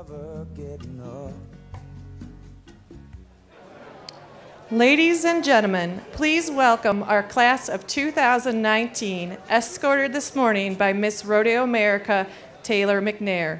never get enough. Ladies and gentlemen, please welcome our class of 2019, escorted this morning by Miss Rodeo America, Taylor McNair.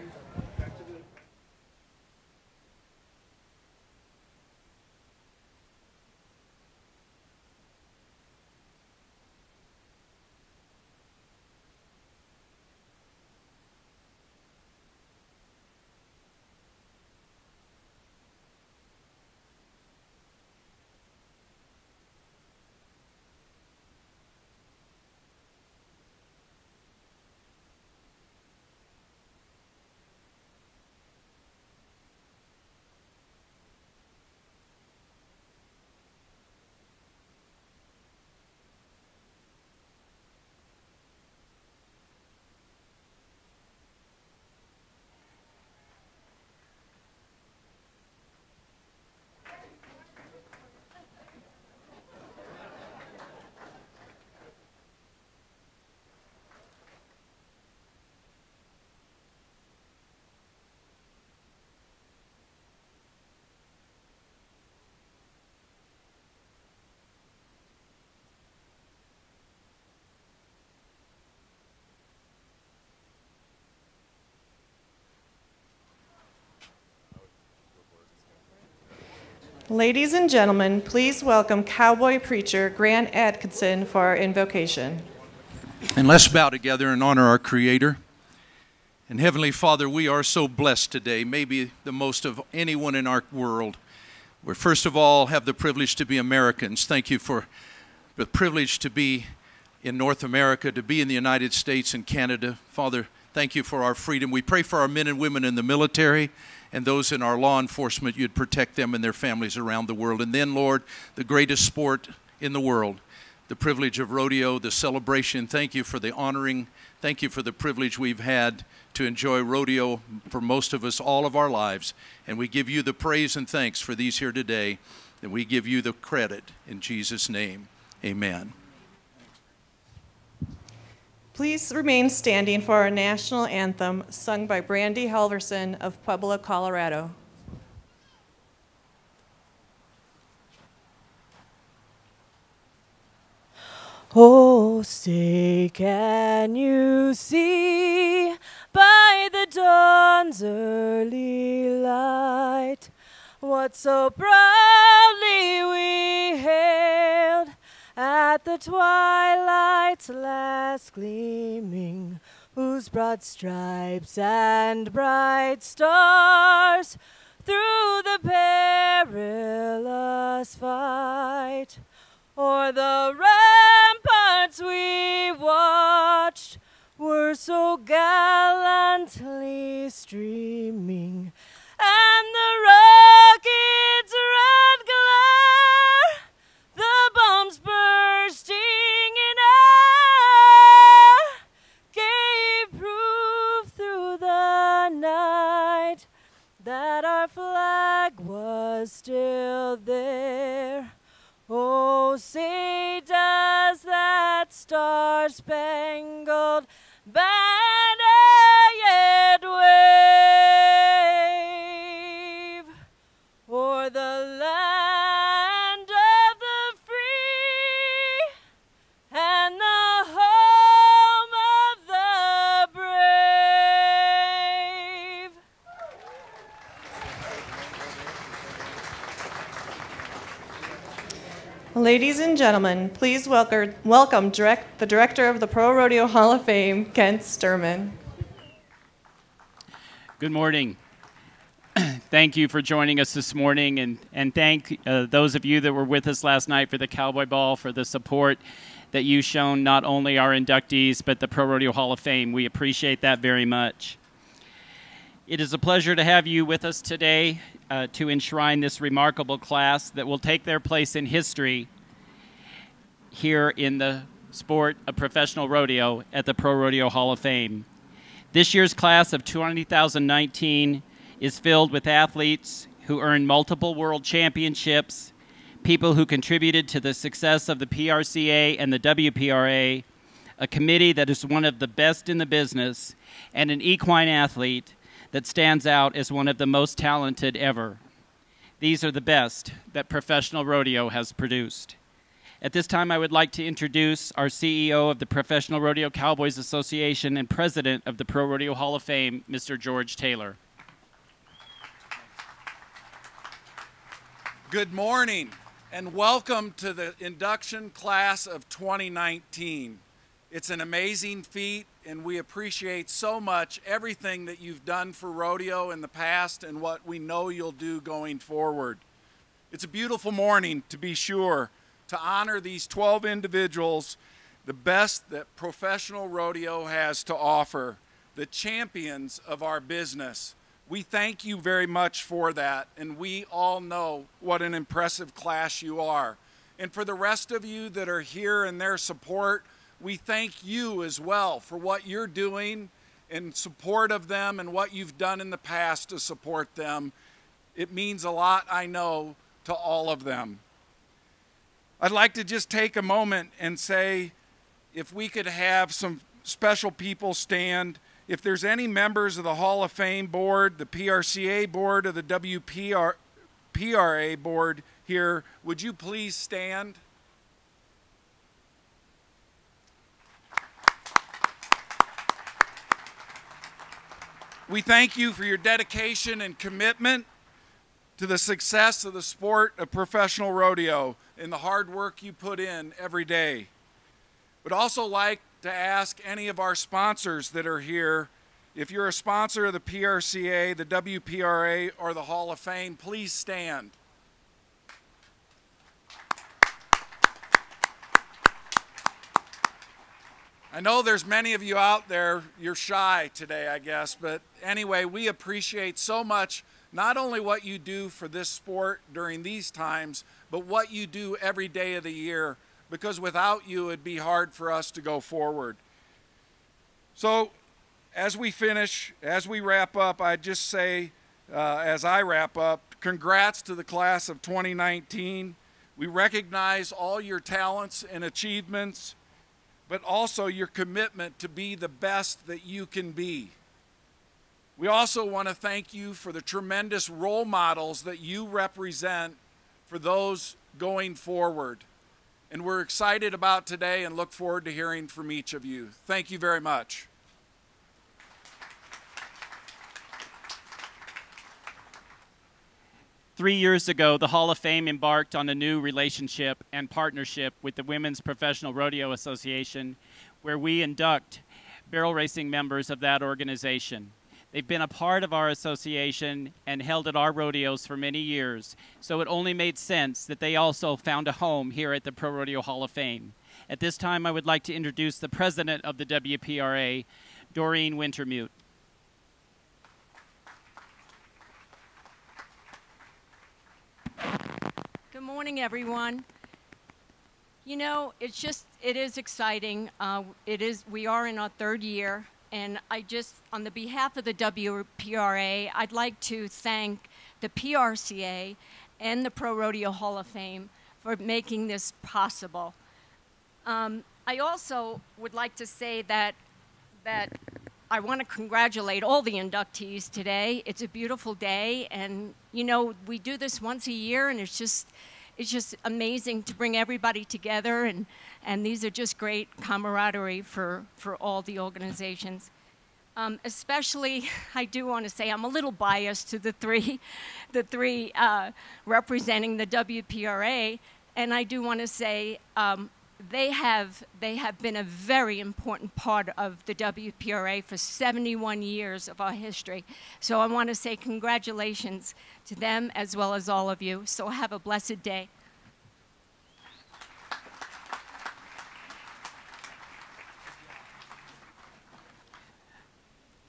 Ladies and gentlemen, please welcome cowboy preacher Grant Atkinson for our invocation. And let's bow together and honor our Creator. And Heavenly Father, we are so blessed today, maybe the most of anyone in our world. We first of all have the privilege to be Americans. Thank you for the privilege to be in North America, to be in the United States and Canada. Father, thank you for our freedom. We pray for our men and women in the military and those in our law enforcement. You'd protect them and their families around the world. And then, Lord, the greatest sport in the world, the privilege of rodeo, the celebration. Thank you for the honoring. Thank you for the privilege we've had to enjoy rodeo for most of us all of our lives. And we give you the praise and thanks for these here today. And we give you the credit in Jesus' name. Amen. Please remain standing for our national anthem, sung by Brandy Halverson of Puebla, Colorado. Oh, say, can you see by the dawn's early light what so proudly we hailed at the twilight's last gleaming, whose broad stripes and bright stars through the perilous fight o'er the ramparts we watched were so gallantly streaming, and the rocket's red glare, the bombs bursting in air, gave proof through the night that our flag was still there. Oh, say does that star-spangled banner yet wave o'er the land of the free and the home of the brave? Ladies and gentlemen, please welcome the director of the Pro Rodeo Hall of Fame, Kent Sturman. Good morning. Thank you for joining us this morning, and thank those of you that were with us last night for the Cowboy Ball, for the support that you've shown not only our inductees, but the Pro Rodeo Hall of Fame. We appreciate that very much. It is a pleasure to have you with us today to enshrine this remarkable class that will take their place in history here in the sport of professional rodeo at the Pro Rodeo Hall of Fame. This year's class of 2019 is filled with athletes who earned multiple world championships, people who contributed to the success of the PRCA and the WPRA, a committee that is one of the best in the business, and an equine athlete that stands out as one of the most talented ever. These are the best that professional rodeo has produced. At this time, I would like to introduce our CEO of the Professional Rodeo Cowboys Association and President of the Pro Rodeo Hall of Fame, Mr. George Taylor. Good morning, and welcome to the induction class of 2019. It's an amazing feat, and we appreciate so much everything that you've done for rodeo in the past and what we know you'll do going forward. It's a beautiful morning, to be sure, to honor these 12 individuals, the best that professional rodeo has to offer, the champions of our business. We thank you very much for that, and we all know what an impressive class you are. And for the rest of you that are here and their support, we thank you as well for what you're doing in support of them and what you've done in the past to support them. It means a lot, I know, to all of them. I'd like to just take a moment and say, if we could have some special people stand. If there's any members of the Hall of Fame board, the PRCA board, or the WPRA board here, would you please stand? We thank you for your dedication and commitment to the success of the sport of professional rodeo and the hard work you put in every day. Would also like to ask any of our sponsors that are here, if you're a sponsor of the PRCA, the WPRA, or the Hall of Fame, please stand. I know there's many of you out there, you're shy today, I guess, but anyway, we appreciate so much not only what you do for this sport during these times, but what you do every day of the year, because without you, it'd be hard for us to go forward. So as we finish, as we wrap up, I'd just say, as I wrap up, congrats to the class of 2019. We recognize all your talents and achievements, but also your commitment to be the best that you can be. We also want to thank you for the tremendous role models that you represent for those going forward. And we're excited about today and look forward to hearing from each of you. Thank you very much. Three years ago, the Hall of Fame embarked on a new relationship and partnership with the Women's Professional Rodeo Association, where we induct barrel racing members of that organization. They've been a part of our association and held at our rodeos for many years, so it only made sense that they also found a home here at the Pro Rodeo Hall of Fame. At this time, I would like to introduce the president of the WPRA, Doreen Wintermute. Good morning, everyone. You know, it is exciting. We are in our third year. And on the behalf of the WPRA, I'd like to thank the PRCA and the Pro Rodeo Hall of Fame for making this possible. I also would like to say that I want to congratulate all the inductees today. It's a beautiful day, and you know, we do this once a year, and it's just amazing to bring everybody together, and these are just great camaraderie for all the organizations. Especially, I do want to say I'm a little biased to the three representing the WPRA, and I do want to say they have been a very important part of the WPRA for 71 years of our history. So I want to say congratulations to them as well as all of you. So have a blessed day.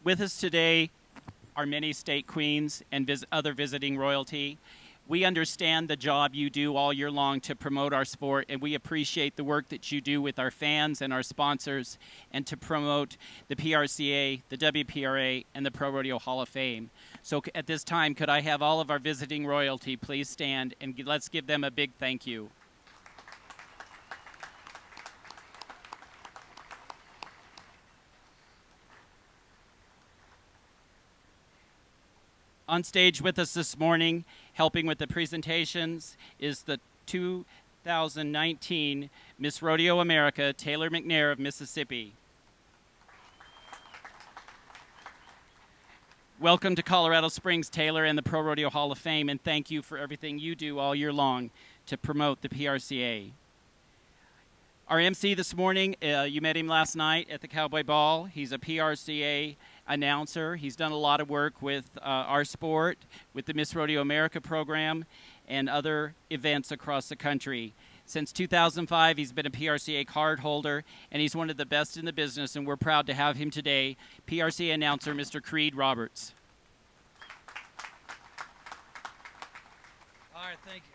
With us today are many state queens and other visiting royalty. We understand the job you do all year long to promote our sport, and we appreciate the work that you do with our fans and our sponsors and to promote the PRCA, the WPRA, and the Pro Rodeo Hall of Fame. So at this time, could I have all of our visiting royalty please stand, and let's give them a big thank you. On stage with us this morning, helping with the presentations, is the 2019 Miss Rodeo America, Taylor McNair of Mississippi. Welcome to Colorado Springs, Taylor, and the Pro Rodeo Hall of Fame, and thank you for everything you do all year long to promote the PRCA. Our MC this morning, you met him last night at the Cowboy Ball. He's a PRCA announcer. He's done a lot of work with our sport, with the Miss Rodeo America program, and other events across the country. Since 2005, he's been a PRCA card holder, and he's one of the best in the business, and we're proud to have him today, PRCA announcer Mr. Creed Roberts. All right, thank you.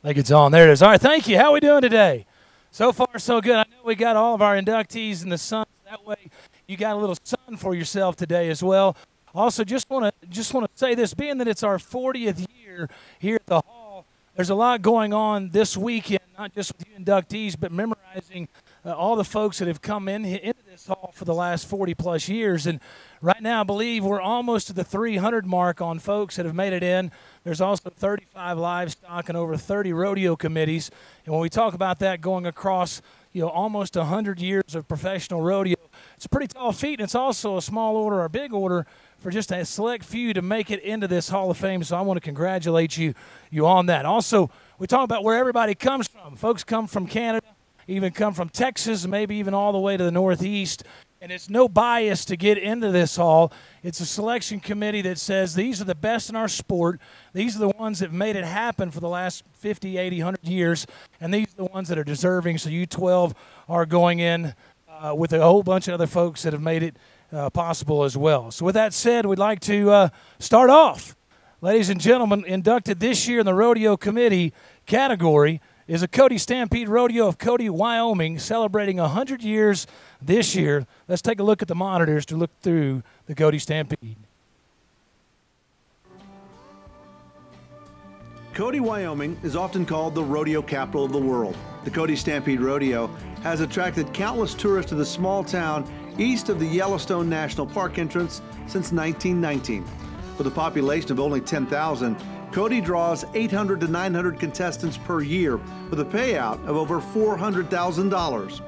I think it's on. There it is. All right, thank you. How are we doing today? So far, so good. I know we got all of our inductees in the sun. That way, you got a little sun for yourself today as well. Also, just want to say this, being that it's our 40th year here at the Hall, there's a lot going on this weekend, not just with you inductees, but memorizing all the folks that have come into this hall for the last 40-plus years. And right now, I believe we're almost to the 300 mark on folks that have made it in. There's also 35 livestock and over 30 rodeo committees. And when we talk about that going across, almost 100 years of professional rodeo, it's a pretty tall feat, and it's also a small order or a big order for just a select few to make it into this Hall of Fame. So I want to congratulate you on that. Also, we talk about where everybody comes from. Folks come from Canada, even come from Texas, maybe even all the way to the Northeast. And it's no bias to get into this hall. It's a selection committee that says these are the best in our sport. These are the ones that made it happen for the last 50, 80, 100 years. And these are the ones that are deserving. So you 12 are going in with a whole bunch of other folks that have made it possible as well. So with that said, we'd like to start off. Ladies and gentlemen, inducted this year in the Rodeo Committee category is a Cody Stampede Rodeo of Cody, Wyoming, celebrating 100 years this year. Let's take a look at the monitors to look through the Cody Stampede. Cody, Wyoming is often called the rodeo capital of the world. The Cody Stampede Rodeo has attracted countless tourists to the small town east of the Yellowstone National Park entrance since 1919. With a population of only 10,000, Cody draws 800 to 900 contestants per year with a payout of over $400,000.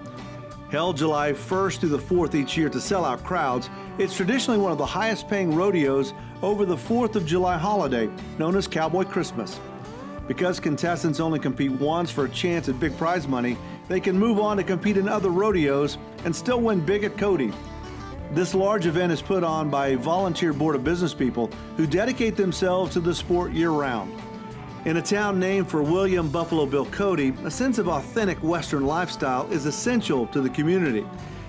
Held July 1st through the 4th each year to sell out crowds, it's traditionally one of the highest paying rodeos over the 4th of July holiday, known as Cowboy Christmas. Because contestants only compete once for a chance at big prize money, they can move on to compete in other rodeos and still win big at Cody. This large event is put on by a volunteer board of business people who dedicate themselves to the sport year-round. In a town named for William Buffalo Bill Cody, a sense of authentic Western lifestyle is essential to the community.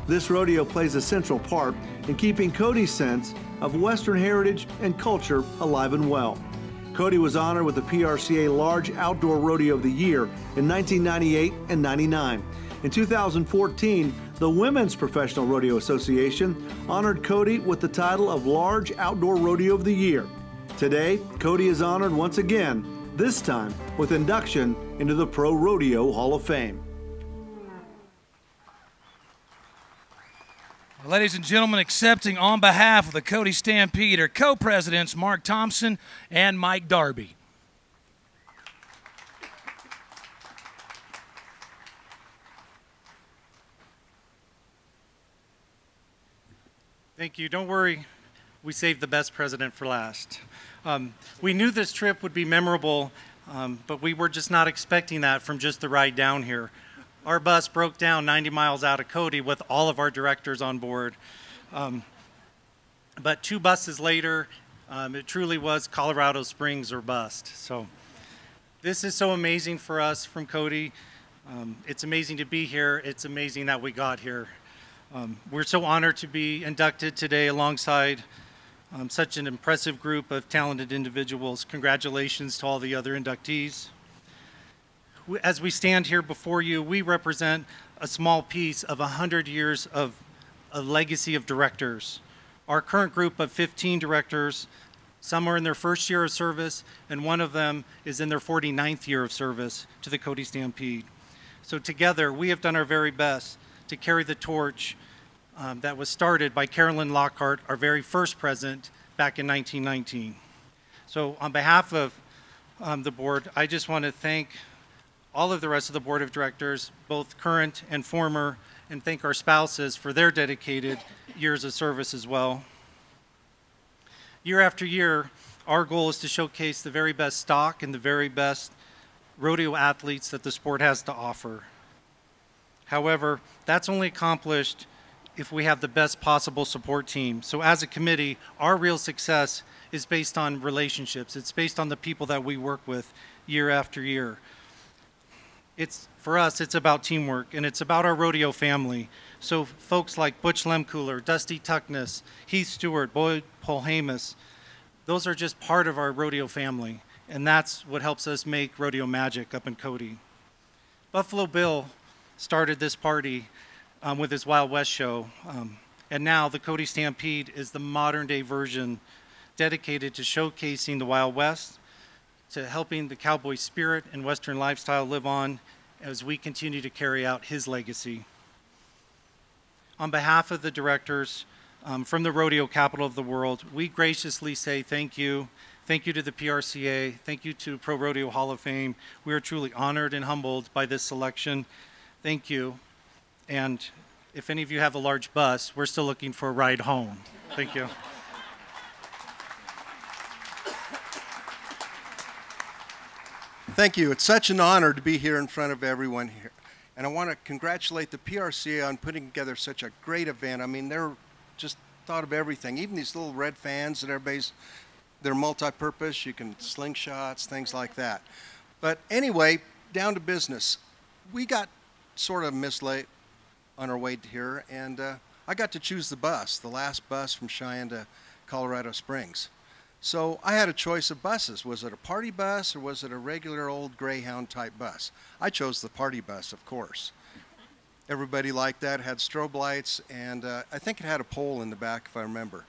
This rodeo plays a central part in keeping Cody's sense of Western heritage and culture alive and well. Cody was honored with the PRCA Large Outdoor Rodeo of the Year in 1998 and 99. In 2014, the Women's Professional Rodeo Association honored Cody with the title of Large Outdoor Rodeo of the Year. Today, Cody is honored once again, this time with induction into the Pro Rodeo Hall of Fame. Ladies and gentlemen, accepting on behalf of the Cody Stampede are co-presidents Mark Thompson and Mike Darby. Thank you. Don't worry, we saved the best president for last. We knew this trip would be memorable, but we were just not expecting that from just the ride down here. Our bus broke down 90 miles out of Cody with all of our directors on board. But 2 buses later, it truly was Colorado Springs or bust. So this is so amazing for us from Cody. It's amazing to be here. It's amazing that we got here. We're so honored to be inducted today alongside such an impressive group of talented individuals. Congratulations to all the other inductees. As we stand here before you, we represent a small piece of 100 years of a legacy of directors. Our current group of 15 directors, some are in their first year of service, and one of them is in their 49th year of service to the Cody Stampede. So together, we have done our very best to carry the torch that was started by Carolyn Lockhart, our very first president, back in 1919. So on behalf of the board, I just want to thank all of the rest of the board of directors, both current and former, and thank our spouses for their dedicated years of service as well. Year after year, our goal is to showcase the very best stock and the very best rodeo athletes that the sport has to offer. However, that's only accomplished if we have the best possible support team. So as a committee, our real success is based on relationships. It's based on the people that we work with year after year. For us, it's about teamwork, and it's about our rodeo family. So folks like Butch Lemcooler, Dusty Tuckness, Heath Stewart, Boyd Polhamus, those are just part of our rodeo family, and that's what helps us make rodeo magic up in Cody. Buffalo Bill started this party with his Wild West show, and now the Cody Stampede is the modern-day version dedicated to showcasing the Wild West, to helping the cowboy spirit and Western lifestyle live on as we continue to carry out his legacy. On behalf of the directors from the rodeo capital of the world, we graciously say thank you. Thank you to the PRCA. Thank you to Pro Rodeo Hall of Fame. We are truly honored and humbled by this selection. Thank you. And if any of you have a large bus, we're still looking for a ride home. Thank you. Thank you. It's such an honor to be here in front of everyone here. And I want to congratulate the PRCA on putting together such a great event. I mean, they're just thought of everything. Even these little red fans that they're multi-purpose. You can slingshots, things like that. But anyway, down to business. We got sort of misled on our way here, and I got to choose the bus, the last bus from Cheyenne to Colorado Springs. So I had a choice of buses. Was it a party bus or was it a regular old Greyhound type bus? I chose the party bus, of course. Everybody liked that. It had strobe lights, and I think it had a pole in the back, if I remember.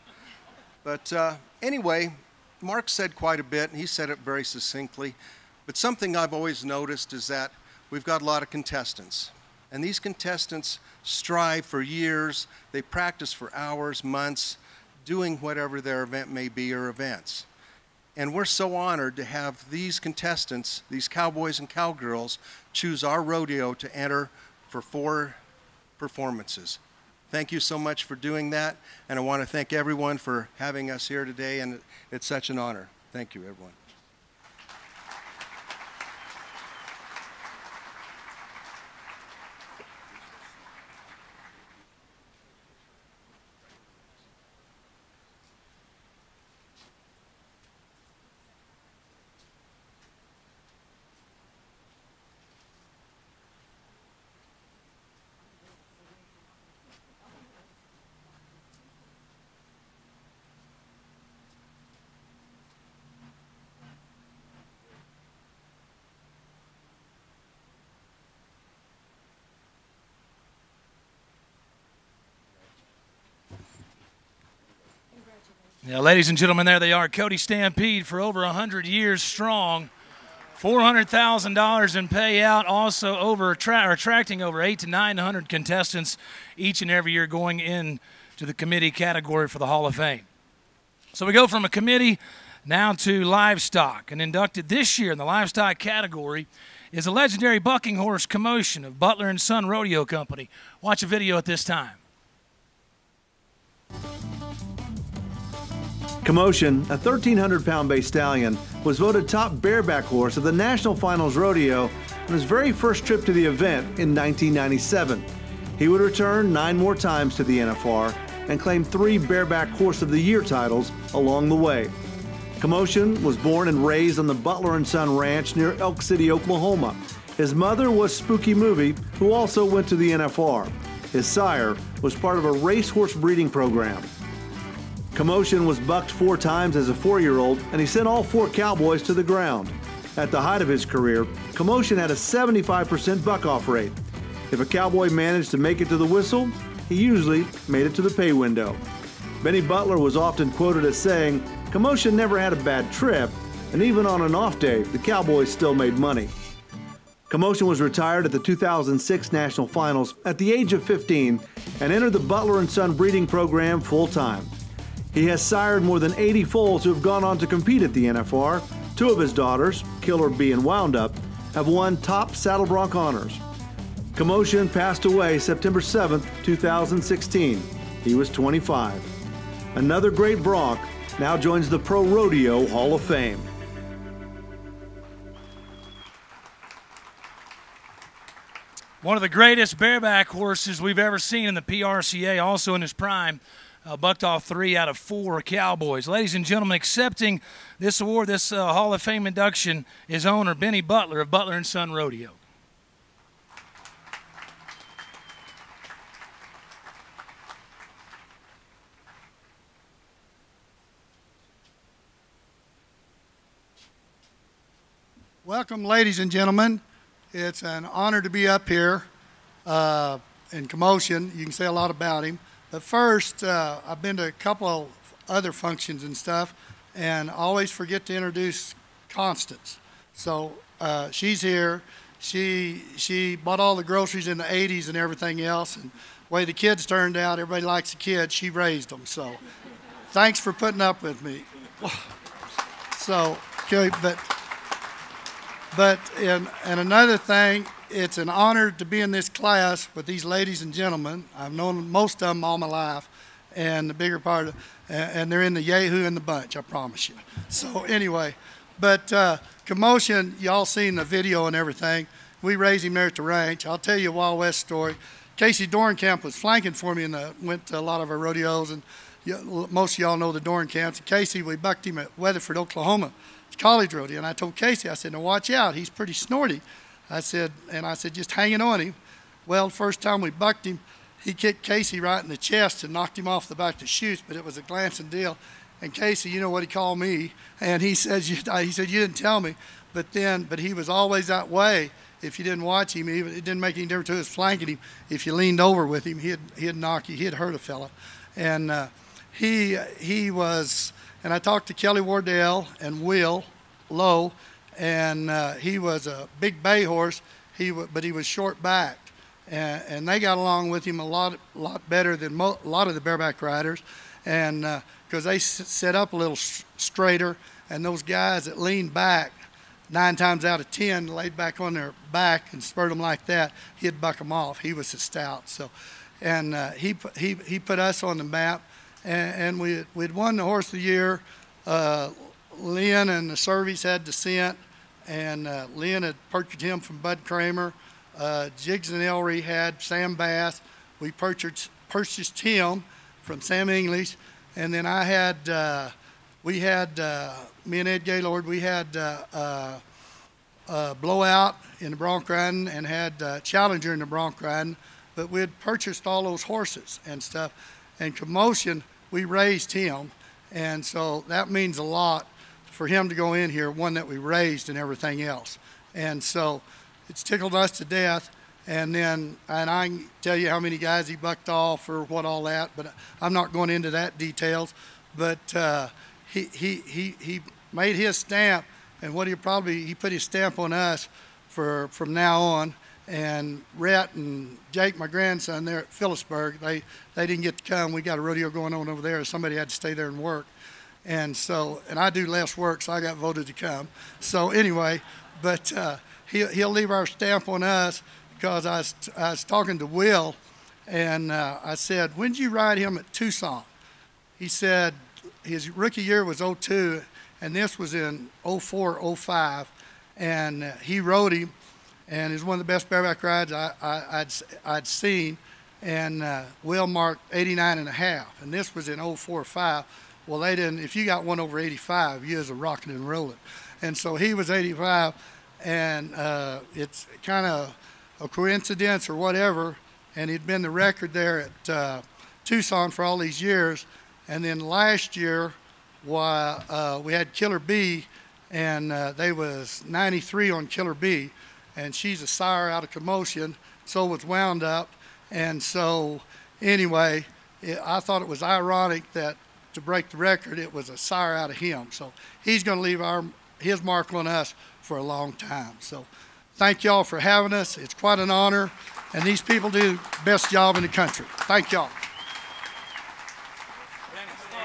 But anyway, Mark said quite a bit, and he said it very succinctly. But something I've always noticed is that we've got a lot of contestants. And these contestants strive for years. They practice for hours, months, doing whatever their event may be or events. And we're so honored to have these contestants, these cowboys and cowgirls, choose our rodeo to enter for 4 performances. Thank you so much for doing that, and I want to thank everyone for having us here today, and it's such an honor. Thank you, everyone. Yeah, ladies and gentlemen, there they are. Cody Stampede for over 100 years strong. $400,000 in payout, also attracting over 800 to 900 contestants each and every year going in to the committee category for the Hall of Fame. So we go from a committee now to livestock. And inducted this year in the livestock category is the legendary bucking horse Commotion of Beutler and Son Rodeo Company. Watch a video at this time. Commotion, a 1,300-pound bay stallion, was voted top bareback horse of the National Finals Rodeo on his very first trip to the event in 1997. He would return 9 more times to the NFR and claim 3 bareback horse of the year titles along the way. Commotion was born and raised on the Beutler and Son Ranch near Elk City, Oklahoma. His mother was Spooky Movie, who also went to the NFR. His sire was part of a racehorse breeding program. Commotion was bucked 4 times as a 4-year-old, and he sent all 4 cowboys to the ground. At the height of his career, Commotion had a 75% buck-off rate. If a cowboy managed to make it to the whistle, he usually made it to the pay window. Benny Beutler was often quoted as saying, "Commotion never had a bad trip, and even on an off day, the cowboys still made money." Commotion was retired at the 2006 National Finals at the age of 15 and entered the Beutler and Son breeding program full-time. He has sired more than 80 foals who have gone on to compete at the NFR. 2 of his daughters, Killer Bee and Wound Up, have won top saddle bronc honors. Commotion passed away September 7, 2016. He was 25. Another great bronc now joins the ProRodeo Hall of Fame. One of the greatest bareback horses we've ever seen in the PRCA, also in his prime, bucked off 3 out of 4 Cowboys. Ladies and gentlemen, accepting this award, this Hall of Fame induction, is owner Benny Beutler of Beutler & Son Rodeo. Welcome, ladies and gentlemen. It's an honor to be up here in Commotion. You can say a lot about him. But first, I've been to a couple of other functions and stuff, and I always forget to introduce Constance. So she's here. She bought all the groceries in the 80s and everything else. And the way the kids turned out, everybody likes the kids. She raised them. So thanks for putting up with me. So, okay, and another thing, it's an honor to be in this class with these ladies and gentlemen. I've known most of them all my life, and the bigger part of, and they're in the Yahoo in the bunch, I promise you. So anyway, but Commotion, y'all seen the video and everything. We raised him there at the ranch. I'll tell you a Wild West story. Casey Dorncamp was flanking for me and went to a lot of our rodeos, and most of y'all know the Dorncamps. Casey, we bucked him at Weatherford, Oklahoma, college rodeo, and I told Casey, I said, now watch out, he's pretty snorty. I said, just hanging on him. Well, first time we bucked him, he kicked Casey right in the chest and knocked him off the back of the chutes, but it was a glancing deal. And Casey, you know what he called me, and he said, you didn't tell me, but he was always that way. If you didn't watch him, it didn't make any difference to us flanking him. If you leaned over with him, he'd knock you, he'd hurt a fella. And he was, and I talked to Kelly Wardell and Will Lowe, and he was a big bay horse, but he was short-backed. And they got along with him a lot better than a lot of the bareback riders, and because they set up a little straighter, and those guys that leaned back, 9 times out of 10, laid back on their back and spurred them like that, he'd buck them off. He was so stout. So, and he put us on the map, and we'd won the Horse of the Year. Lynn and the Servies had descent, and Lynn had purchased him from Bud Kramer. Jiggs and Elra had Sam Bass. We purchased him from Sam English, and then we had me and Ed Gaylord, we had Blowout in the bronc riding and had Challenger in the bronc riding, but we had purchased all those horses and stuff. And Commotion, we raised him, and so that means a lot for him to go in here, one that we raised and everything else. And so it's tickled us to death. And I can tell you how many guys he bucked off or what all that, but I'm not going into that details. But he made his stamp, and what he put his stamp on us from now on. And Rhett and Jake, my grandson, there at Phillipsburg, they didn't get to come. We got a rodeo going on over there. Somebody had to stay there and work. And I do less work, so I got voted to come. So anyway, but he'll leave our stamp on us, because I was talking to Will, and I said, when did you ride him at Tucson? He said his rookie year was 02, and this was in 04, 05, and he rode him, and it was one of the best bareback rides I'd seen, and Will marked 89.5, and this was in 04, 05. Well, they didn't. If you got one over 85, you was a rocking and rolling. And so he was 85, and it's kind of a coincidence or whatever, and he'd been the record there at Tucson for all these years. And then last year, we had Killer Bee, and they was 93 on Killer Bee, and she's a sire out of Commotion, so was Wound Up. And so anyway, I thought it was ironic that to break the record, it was a sire out of him. So he's going to leave his mark on us for a long time. So thank y'all for having us. It's quite an honor, and these people do the best job in the country. Thank y'all.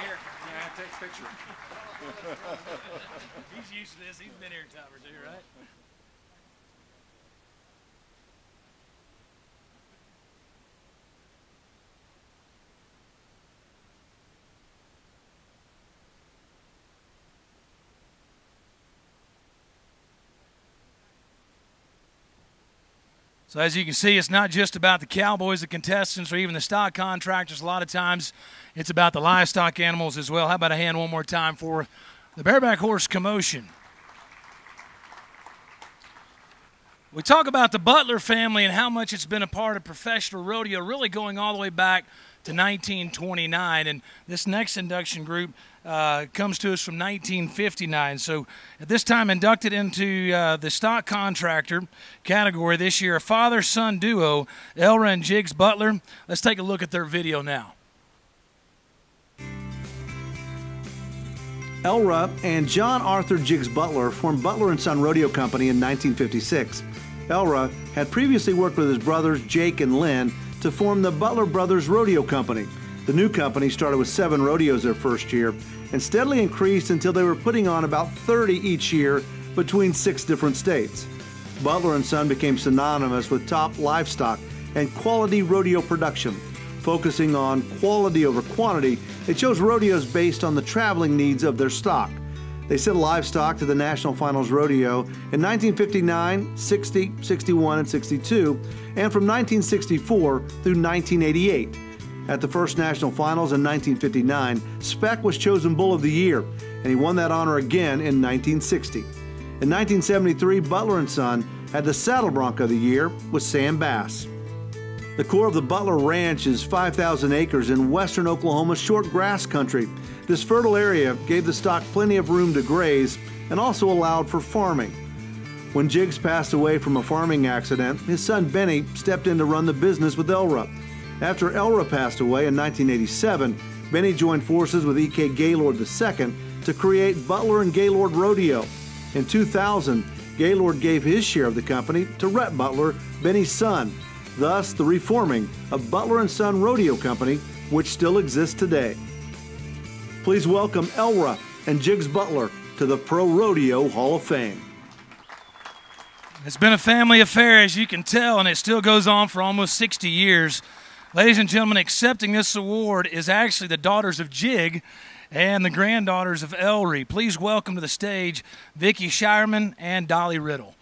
here. Yeah, take a picture. He's used to this. He's been here a time or two, right? So as you can see, it's not just about the cowboys, the contestants, or even the stock contractors. A lot of times it's about the livestock animals as well. How about a hand one more time for the bareback horse Commotion? We talk about the Beutler family and how much it's been a part of professional rodeo, really going all the way back to 1929. And this next induction group comes to us from 1959. So at this time inducted into the stock contractor category this year, a father-son duo, Elra and Jiggs Beutler. Let's take a look at their video now. Elra and John Arthur Jiggs Beutler formed Beutler & Son Rodeo Company in 1956. Elra had previously worked with his brothers Jake and Lynn to form the Beutler Brothers Rodeo Company. The new company started with 7 rodeos their first year and steadily increased until they were putting on about 30 each year between 6 different states. Beutler & Son became synonymous with top livestock and quality rodeo production. Focusing on quality over quantity, they chose rodeos based on the traveling needs of their stock. They sent livestock to the National Finals Rodeo in 1959, 60, 61, and 62, and from 1964 through 1988. At the first National Finals in 1959, Speck was chosen Bull of the Year, and he won that honor again in 1960. In 1973, Beutler & Son had the Saddle Bronc of the Year with Sam Bass. The core of the Beutler Ranch is 5,000 acres in western Oklahoma's short grass country. This fertile area gave the stock plenty of room to graze and also allowed for farming. When Jiggs passed away from a farming accident, his son Benny stepped in to run the business with Elra. After Elra passed away in 1987, Benny joined forces with E.K. Gaylord II to create Beutler and Gaylord Rodeo. In 2000, Gaylord gave his share of the company to Rhett Beutler, Benny's son, thus the reforming of Beutler & Son Rodeo Company, which still exists today. Please welcome Elra and Jiggs Beutler to the ProRodeo Hall of Fame. It's been a family affair, as you can tell, and it still goes on for almost 60 years. Ladies and gentlemen, accepting this award is actually the daughters of Jig and the granddaughters of Elra. Please welcome to the stage Vicki Shireman and Dolly Riddle.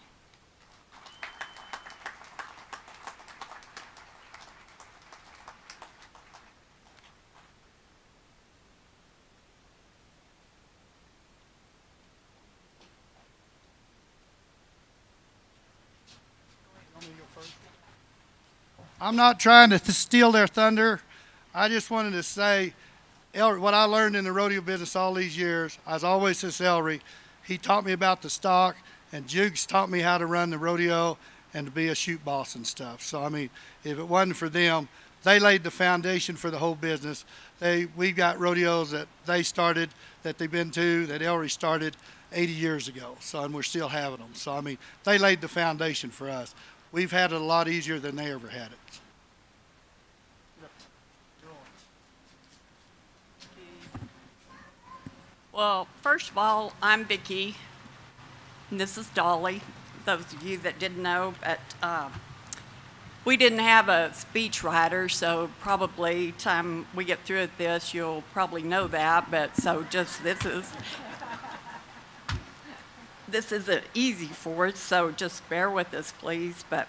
I'm not trying to steal their thunder. I just wanted to say what I learned in the rodeo business all these years. I was always this Elra. He taught me about the stock, and Jiggs taught me how to run the rodeo and to be a shoot boss and stuff. So, I mean, if it wasn't for them, they laid the foundation for the whole business. We've got rodeos that they started, that they've been to, that Elra started 80 years ago. So, and we're still having them. So, I mean, they laid the foundation for us. We've had it a lot easier than they ever had it. Well, first of all, I'm Vicki, and this is Dolly. Those of you that didn't know, but we didn't have a speech writer, so probably time we get through with this, you'll probably know that. But so just this isn't easy for us, so just bear with us, please. But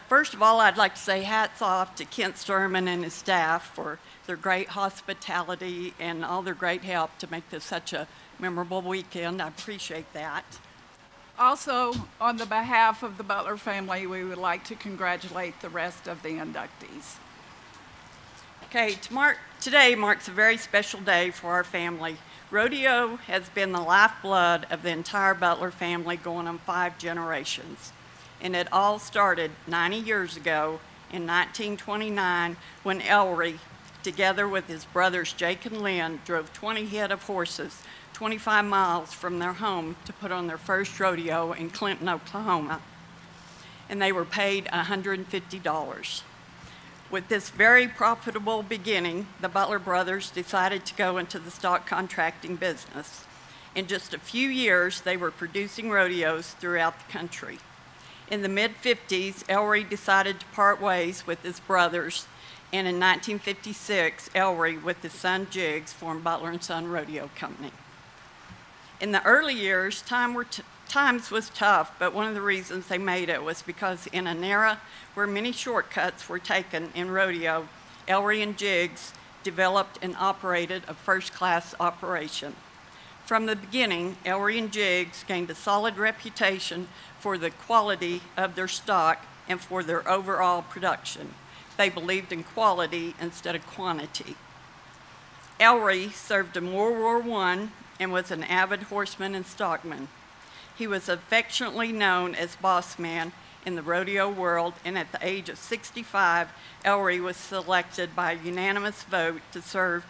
first of all, I'd like to say hats off to Kent Sturman and his staff for their great hospitality and all their great help to make this such a memorable weekend. I appreciate that. Also, on the behalf of the Beutler family, we would like to congratulate the rest of the inductees. Okay, today marks a very special day for our family. Rodeo has been the lifeblood of the entire Beutler family going on 5 generations. And it all started 90 years ago in 1929 when Elra, together with his brothers Jake and Lynn, drove 20 head of horses 25 miles from their home to put on their first rodeo in Clinton, Oklahoma. And they were paid $150. With this very profitable beginning, the Beutler brothers decided to go into the stock contracting business. In just a few years, they were producing rodeos throughout the country. In the mid-50s, Elra decided to part ways with his brothers, and in 1956, Elra, with his son Jiggs, formed Beutler & Son Rodeo Company. In the early years, times was tough, but one of the reasons they made it was because in an era where many shortcuts were taken in rodeo, Elra and Jiggs developed and operated a first-class operation. From the beginning, Elra and Jiggs gained a solid reputation for the quality of their stock and for their overall production. They believed in quality instead of quantity. Elra served in World War I and was an avid horseman and stockman. He was affectionately known as Boss Man in the rodeo world, and at the age of 65, Elra was selected by a unanimous vote to serve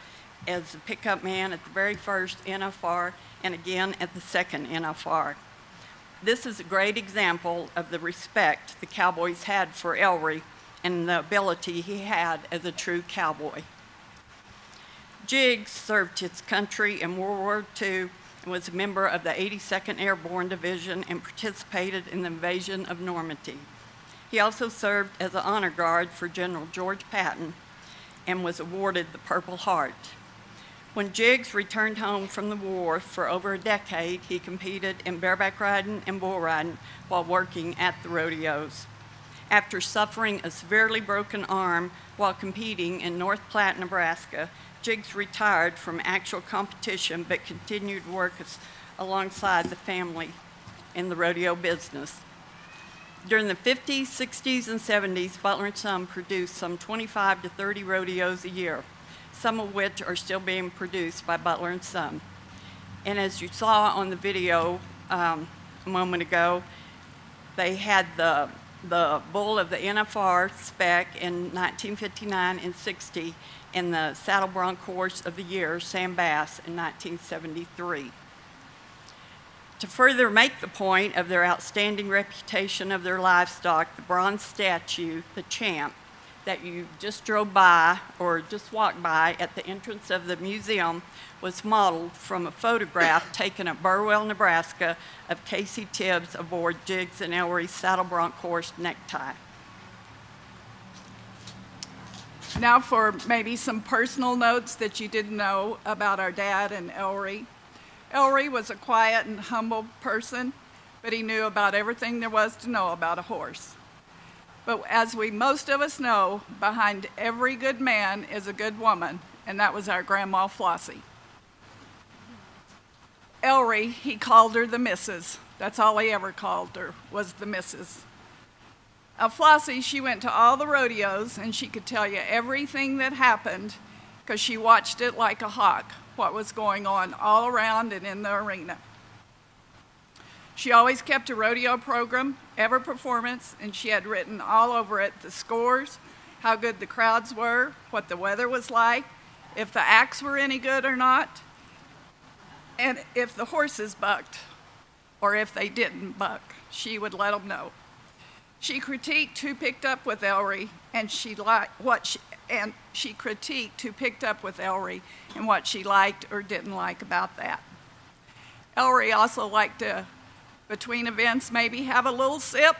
as the pickup man at the very first NFR and again at the second NFR. This is a great example of the respect the cowboys had for Elra and the ability he had as a true cowboy. Jiggs served his country in World War II and was a member of the 82nd Airborne Division and participated in the invasion of Normandy. He also served as an honor guard for General George Patton and was awarded the Purple Heart. When Jiggs returned home from the war for over a decade, he competed in bareback riding and bull riding while working at the rodeos. After suffering a severely broken arm while competing in North Platte, Nebraska, Jiggs retired from actual competition but continued to work alongside the family in the rodeo business. During the 50s, 60s, and 70s, Beutler & Son produced some 25 to 30 rodeos a year, some of which are still being produced by Beutler & Son. And as you saw on the video a moment ago, they had the bull of the NFR spec in 1959 and 60, and the Saddle Bronc Horse of the Year, Sam Bass, in 1973. To further make the point of their outstanding reputation of their livestock, the bronze statue, the Champ, that you just drove by or just walked by at the entrance of the museum was modeled from a photograph taken at Burwell, Nebraska of Casey Tibbs aboard Jiggs and Elra's Saddle Bronc Horse necktie. Now for maybe some personal notes that you didn't know about our dad and Elra. Elra was a quiet and humble person, but he knew about everything there was to know about a horse. But as most of us know, behind every good man is a good woman, and that was our Grandma Flossie. Elra, he called her the Missus. That's all he ever called her, was the Missus. Flossie, she went to all the rodeos, and she could tell you everything that happened because she watched it like a hawk, what was going on all around and in the arena. She always kept a rodeo program, every performance, and she had written all over it the scores, how good the crowds were, what the weather was like, if the acts were any good or not, and if the horses bucked or if they didn't buck. She would let them know. She critiqued who picked up with Elra, and she critiqued who picked up with Elra and what she liked or didn't like about that. Elra also liked to, between events, maybe have a little sip,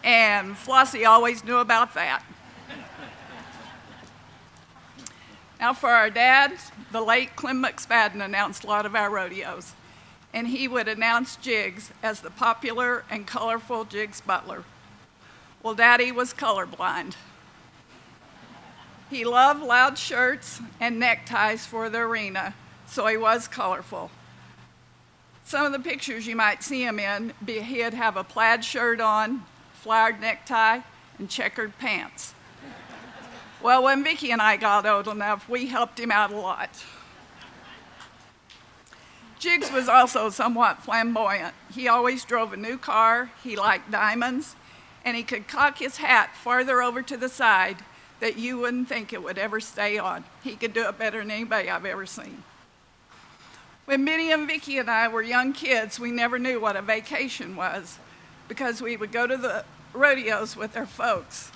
and Flossie always knew about that. Now for our dad, the late Clem McSpadden announced a lot of our rodeos, and he would announce Jiggs as the popular and colorful Jiggs Beutler. Well, Daddy was colorblind. He loved loud shirts and neckties for the arena, so he was colorful. Some of the pictures you might see him in, he'd have a plaid shirt on, flowered necktie, and checkered pants. Well, when Vicki and I got old enough, we helped him out a lot. Jiggs was also somewhat flamboyant. He always drove a new car, he liked diamonds, and he could cock his hat farther over to the side that you wouldn't think it would ever stay on. He could do it better than anybody I've ever seen. When Minnie and Vicki and I were young kids, we never knew what a vacation was because we would go to the rodeos with our folks.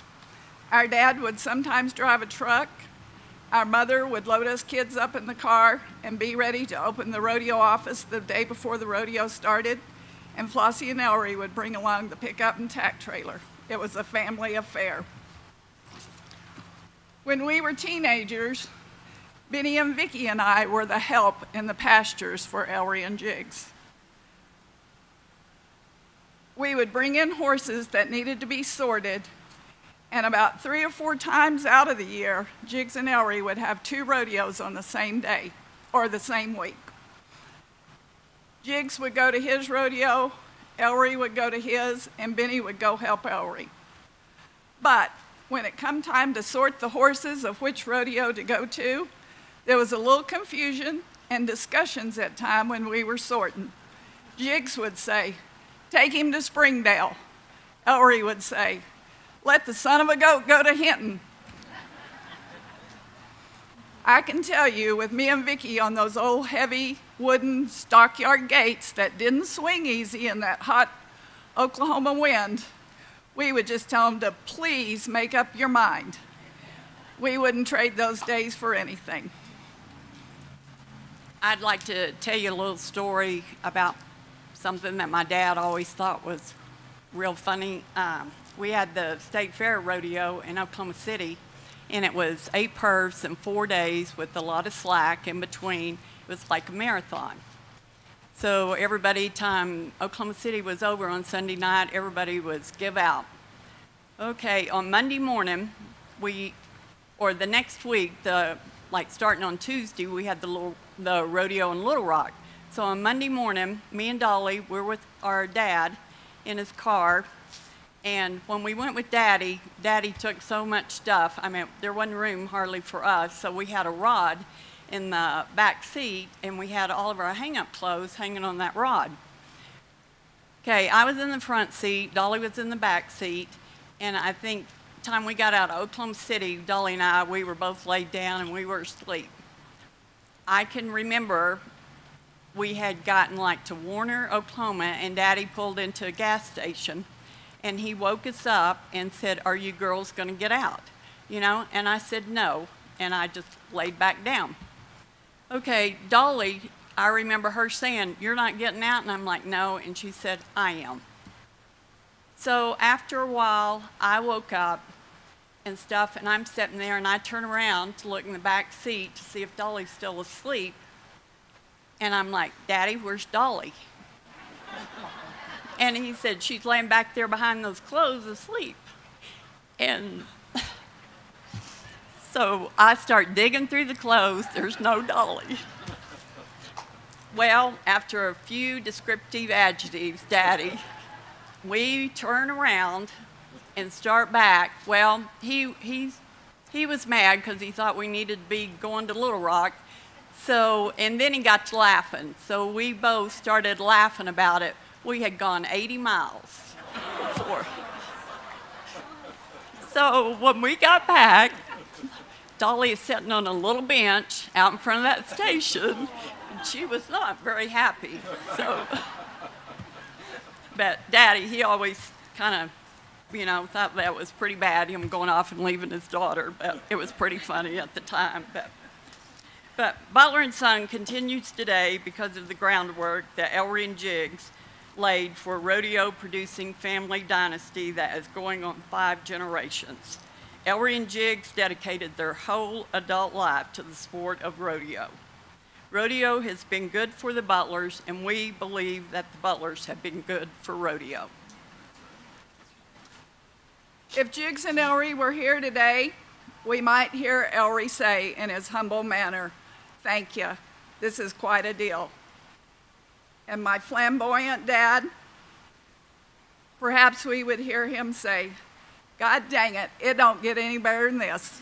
Our dad would sometimes drive a truck. Our mother would load us kids up in the car and be ready to open the rodeo office the day before the rodeo started. And Flossie and Elra would bring along the pickup and tack trailer. It was a family affair. When we were teenagers, Benny and Vicky and I were the help in the pastures for Elra and Jiggs. We would bring in horses that needed to be sorted, and about 3 or 4 times out of the year, Jiggs and Elra would have 2 rodeos on the same day or the same week. Jiggs would go to his rodeo, Elra would go to his, and Benny would go help Elra. But when it come time to sort the horses of which rodeo to go to, there was a little confusion and discussions at time when we were sorting. Jiggs would say, "Take him to Springdale." Elra would say, "Let the son of a goat go to Hinton." I can tell you, with me and Vicky on those old heavy wooden stockyard gates that didn't swing easy in that hot Oklahoma wind, we would just tell them to please make up your mind. We wouldn't trade those days for anything. I'd like to tell you a little story about something that my dad always thought was real funny. We had the State Fair rodeo in Oklahoma City, and it was 8 perfs in 4 days with a lot of slack in between. It was like a marathon. So everybody, time Oklahoma City was over on Sunday night, everybody was give out. Okay, on Monday morning, or the next week, like starting on Tuesday, we had the rodeo in Little Rock. So on Monday morning, me and Dolly were with our dad in his car, and when we went with Daddy, Daddy took so much stuff. I mean, there wasn't room hardly for us, so we had a rod in the back seat, and we had all of our hang-up clothes hanging on that rod. Okay, I was in the front seat, Dolly was in the back seat, and I think the time we got out of Oklahoma City, Dolly and I, we were both laid down and we were asleep. I can remember we had gotten like to Warner, Oklahoma, and Daddy pulled into a gas station, and he woke us up and said, "Are you girls going to get out?" You know, and I said no, and I just laid back down. Okay, Dolly, I remember her saying, "You're not getting out?" And I'm like, "No," and she said, "I am." So after a while, I woke up and stuff, and I'm sitting there, and I turn around to look in the back seat to see if Dolly's still asleep. And I'm like, "Daddy, where's Dolly?" And he said, "She's laying back there behind those clothes asleep." And so I start digging through the clothes. There's no Dolly. Well, after a few descriptive adjectives, Daddy, we turn around and start back. Well, he was mad because he thought we needed to be going to Little Rock. So, and then he got to laughing. So we both started laughing about it. We had gone 80 miles before. So when we got back, Dolly is sitting on a little bench out in front of that station, and she was not very happy. So, but Daddy, he always kind of, you know, thought that was pretty bad, him going off and leaving his daughter, but it was pretty funny at the time. But Beutler and Son continues today because of the groundwork that Elra and Jiggs laid for a rodeo-producing family dynasty that is going on 5 generations. Elra and Jiggs dedicated their whole adult life to the sport of rodeo. Rodeo has been good for the Beutlers, and we believe that the Beutlers have been good for rodeo. If Jiggs and Elra were here today, we might hear Elra say in his humble manner, "Thank you, this is quite a deal." And my flamboyant dad, perhaps we would hear him say, "God dang it, it don't get any better than this."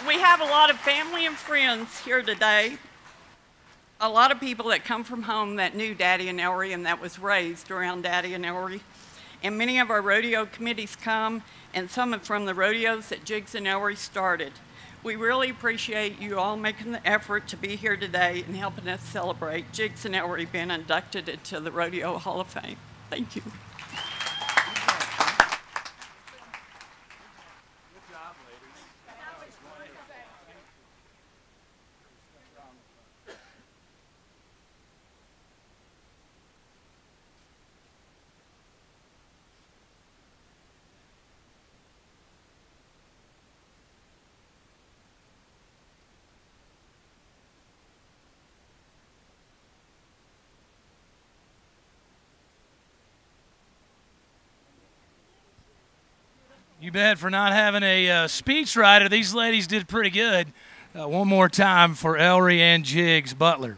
We have a lot of family and friends here today. A lot of people that come from home that knew Daddy and Elra and that was raised around Daddy and Elra. And many of our rodeo committees come, and some are from the rodeos that Jiggs and Elra started. We really appreciate you all making the effort to be here today and helping us celebrate Jiggs and Elra being inducted into the Rodeo Hall of Fame. Thank you. You bet for not having a speech writer. These ladies did pretty good. One more time for Elra and Jiggs Beutler.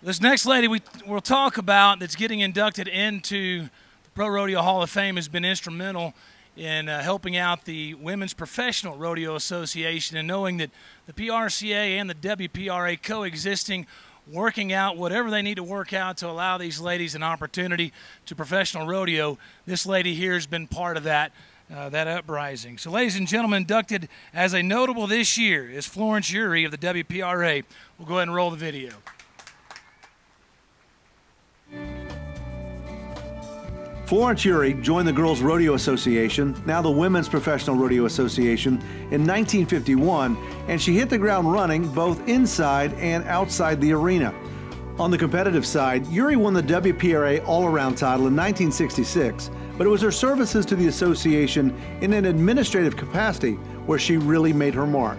This next lady we'll talk about that's getting inducted into the Pro Rodeo Hall of Fame has been instrumental in helping out the Women's Professional Rodeo Association and knowing that the PRCA and the WPRA coexisting, working out whatever they need to work out to allow these ladies an opportunity to professional rodeo. This lady here has been part of that uprising. So ladies and gentlemen, inducted as a notable this year is Florence Youree of the WPRA. We'll go ahead and roll the video. Florence Youree joined the Girls Rodeo Association, now the Women's Professional Rodeo Association, in 1951, and she hit the ground running both inside and outside the arena. On the competitive side, Youree won the WPRA All-Around title in 1966, but it was her services to the association in an administrative capacity where she really made her mark.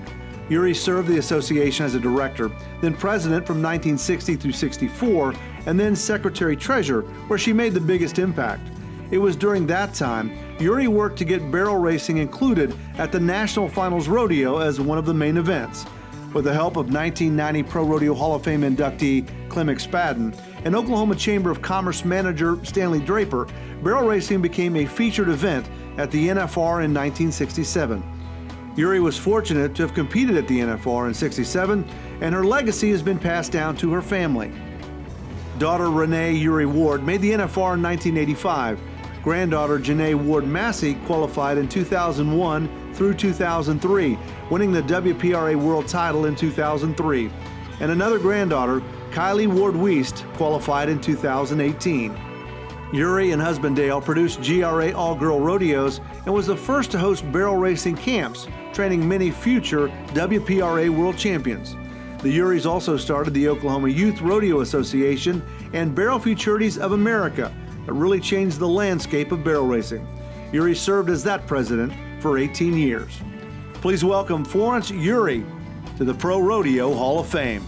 Youree served the association as a director, then president from 1960 through 64, and then secretary-treasurer, where she made the biggest impact. It was during that time Youree worked to get barrel racing included at the National Finals Rodeo as one of the main events. With the help of 1990 Pro Rodeo Hall of Fame inductee Clem McSpadden and Oklahoma Chamber of Commerce manager Stanley Draper, barrel racing became a featured event at the NFR in 1967. Youree was fortunate to have competed at the NFR in '67, and her legacy has been passed down to her family. Daughter Renee Youree Ward made the NFR in 1985. Granddaughter Janae Ward Massey qualified in 2001 through 2003, winning the WPRA World title in 2003. And another granddaughter, Kylie Ward Wiest, qualified in 2018. Youree and husband Dale produced GRA all-girl rodeos and was the first to host barrel racing camps, training many future WPRA world champions. The Yorees also started the Oklahoma Youth Rodeo Association and Barrel Futurities of America that really changed the landscape of barrel racing. Youree served as that president for 18 years. Please welcome Florence Youree to the Pro Rodeo Hall of Fame.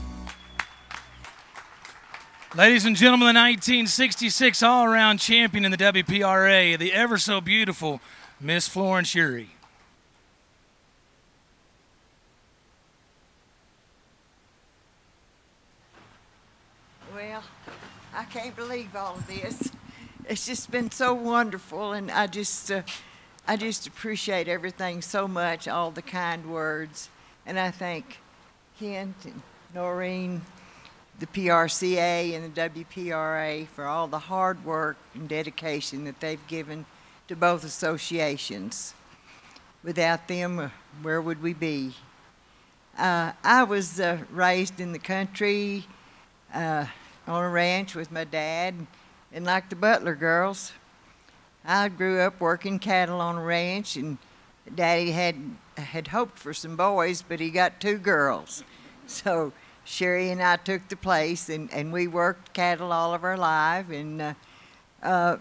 Ladies and gentlemen, the 1966 all-around champion in the WPRA, the ever so beautiful Miss Florence Youree. Well, I can't believe all of this. It's just been so wonderful, and I just appreciate everything so much, all the kind words. And I thank Kent and Noreen, the PRCA and the WPRA for all the hard work and dedication that they've given to both associations. Without them, where would we be? I was raised in the country on a ranch with my dad, and like the Beutler girls, I grew up working cattle on a ranch, and Daddy had hoped for some boys, but he got 2 girls. So Sherry and I took the place, and we worked cattle all of our life. And Dad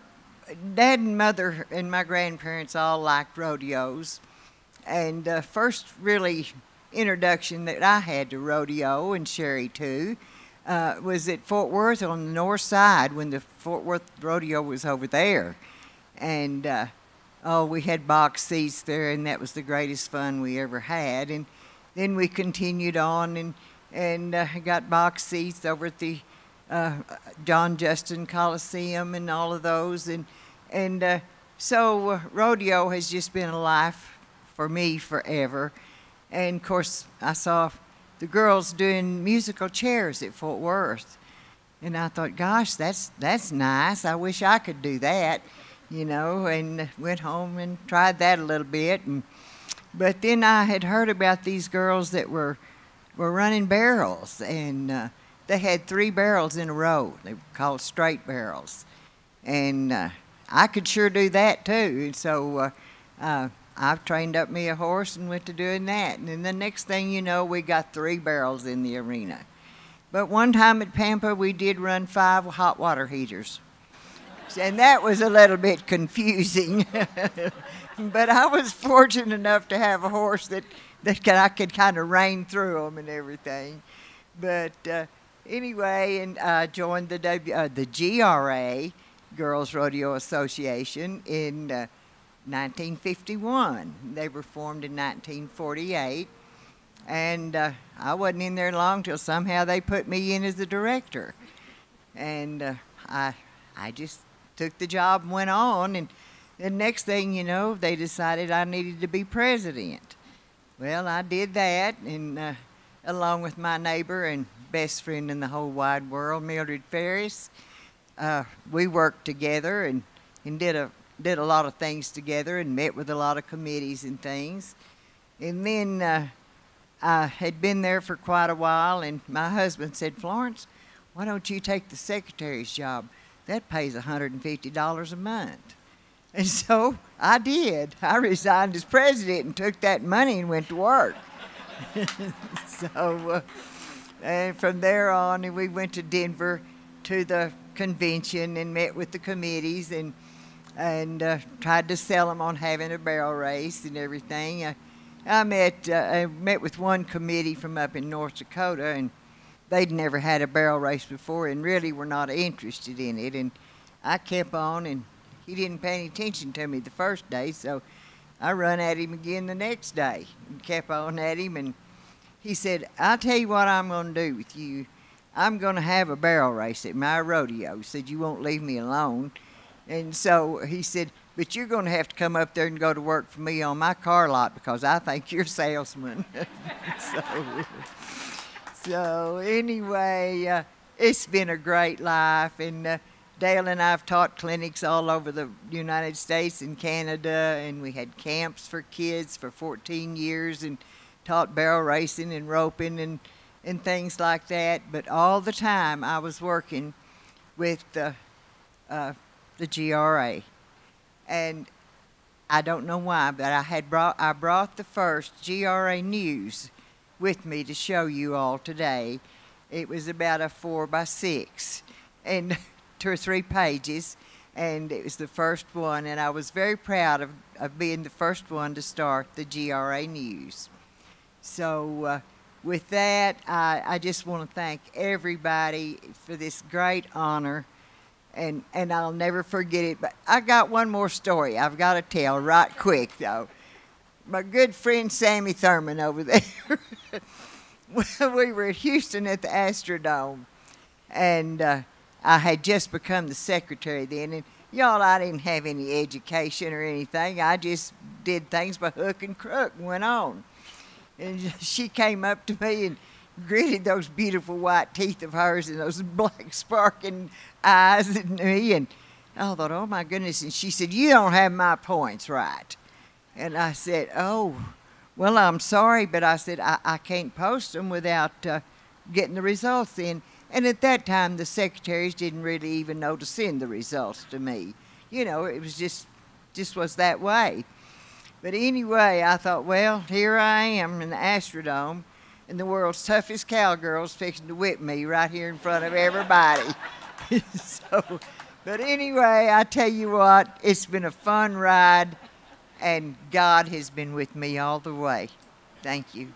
and Mother and my grandparents all liked rodeos. And first really introduction that I had to rodeo, and Sherry too, was at Fort Worth on the north side when the Fort Worth Rodeo was over there. And we had box seats there, and that was the greatest fun we ever had. And then we continued on and got box seats over at the John Justin Coliseum and all of those. So rodeo has just been a life for me forever. And of course, I saw the girls doing musical chairs at Fort Worth. And I thought, gosh, that's nice. I wish I could do that. you know, and went home and tried that a little bit. But then I had heard about these girls that were running barrels, and they had 3 barrels in a row. They were called straight barrels. And I could sure do that too. And so I've trained up me a horse and went to doing that. And then the next thing you know, we got 3 barrels in the arena. But one time at Pampa, we did run 5 hot water heaters. And that was a little bit confusing. But I was fortunate enough to have a horse that I could kind of rein through them and everything. But anyway, and I joined the GRA, Girls Rodeo Association, in 1951. They were formed in 1948. And I wasn't in there long till somehow they put me in as the director. And I just took the job and went on. And the next thing you know, they decided I needed to be president. Well, I did that, and along with my neighbor and best friend in the whole wide world, Mildred Ferris, we worked together and did a lot of things together and met with a lot of committees and things. And then I had been there for quite a while, and my husband said, "Florence, why don't you take the secretary's job? That pays $150 a month." And so I did. I resigned as president and took that money and went to work. So, and from there on, we went to Denver to the convention and met with the committees and tried to sell them on having a barrel race and everything. I met with one committee from up in North Dakota, and they'd never had a barrel race before and really were not interested in it. And I kept on, and he didn't pay any attention to me the first day, so I run at him again the next day and kept on at him. And he said, "I'll tell you what I'm going to do with you. I'm going to have a barrel race at my rodeo." He said, "You won't leave me alone." And so he said, "But you're going to have to come up there and go to work for me on my car lot because I think you're a salesman." So anyway, it's been a great life. And Dale and I have taught clinics all over the United States and Canada, and we had camps for kids for 14 years and taught barrel racing and roping and things like that. But all the time I was working with the GRA. And I don't know why, but I brought the first GRA news with me to show you all today. It was about a 4x6 and 2 or 3 pages, and it was the first one, and I was very proud of being the first one to start the GRA news. So with that, I just want to thank everybody for this great honor. And I'll never forget it. But I got one more story I've got to tell right quick, though. My good friend Sammy Thruman over there, we were at Houston at the Astrodome, and I had just become the secretary then. And y'all, I didn't have any education or anything. I just did things by hook and crook and went on. And she came up to me and gritted those beautiful white teeth of hers and those black sparkling eyes at me, and I thought, oh my goodness. And she said, "You don't have my points right." And I said, "Oh, well, I'm sorry," but I said, I can't post them without getting the results in. And at that time, the secretaries didn't really even know to send the results to me. You know, it was just was that way. But anyway, I thought, well, here I am in the Astrodome, and the world's toughest cowgirl's fixing to whip me right here in front of everybody. But anyway, I tell you what, it's been a fun ride, and God has been with me all the way. Thank you.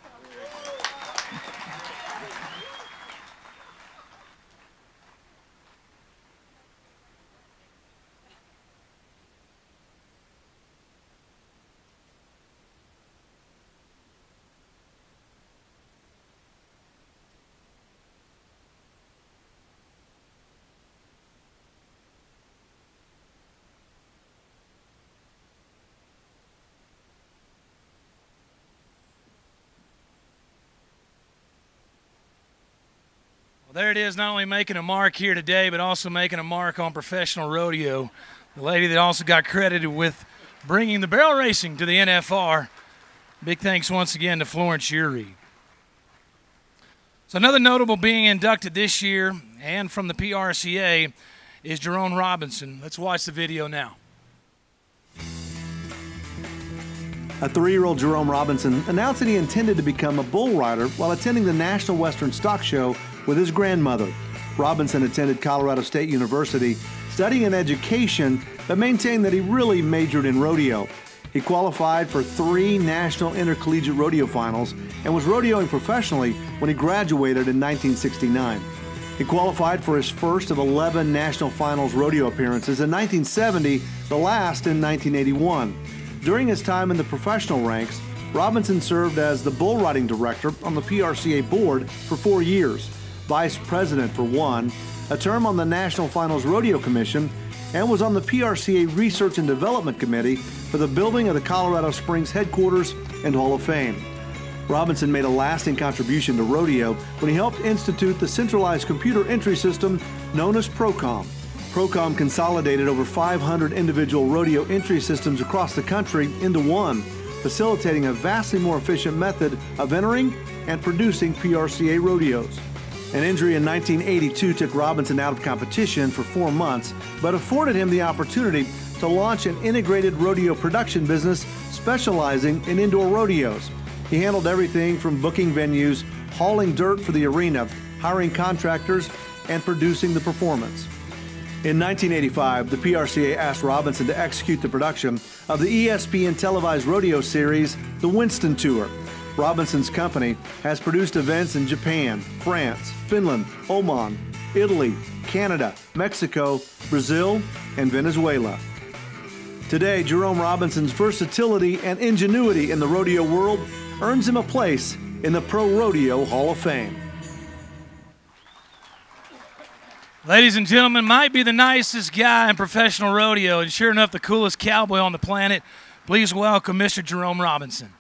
There it is, not only making a mark here today, but also making a mark on professional rodeo. the lady that also got credited with bringing the barrel racing to the NFR. Big thanks once again to Florence Youree. So another notable being inducted this year and from the PRCA is Jerome Robinson. Let's watch the video now. A 3-year-old Jerome Robinson announced that he intended to become a bull rider while attending the National Western Stock Show with his grandmother. Robinson attended Colorado State University, studying an education, but maintained that he really majored in rodeo. He qualified for 3 national intercollegiate rodeo finals and was rodeoing professionally when he graduated in 1969. He qualified for his first of 11 national finals rodeo appearances in 1970, the last in 1981. During his time in the professional ranks, Robinson served as the bull riding director on the PRCA board for 4 years, vice president for 1, a term on the National Finals Rodeo Commission, and was on the PRCA Research and Development Committee for the building of the Colorado Springs headquarters and Hall of Fame. Robinson made a lasting contribution to rodeo when he helped institute the centralized computer entry system known as ProCom. ProCom consolidated over 500 individual rodeo entry systems across the country into one, facilitating a vastly more efficient method of entering and producing PRCA rodeos. An injury in 1982 took Robinson out of competition for 4 months, but afforded him the opportunity to launch an integrated rodeo production business specializing in indoor rodeos. He handled everything from booking venues, hauling dirt for the arena, hiring contractors, and producing the performance. In 1985, the PRCA asked Robinson to execute the production of the ESPN televised rodeo series, The Winston Tour. Robinson's company has produced events in Japan, France, Finland, Oman, Italy, Canada, Mexico, Brazil, and Venezuela. Today, Jerome Robinson's versatility and ingenuity in the rodeo world earns him a place in the ProRodeo Hall of Fame. Ladies and gentlemen, might be the nicest guy in professional rodeo and sure enough the coolest cowboy on the planet. Please welcome Mr. Jerome Robinson.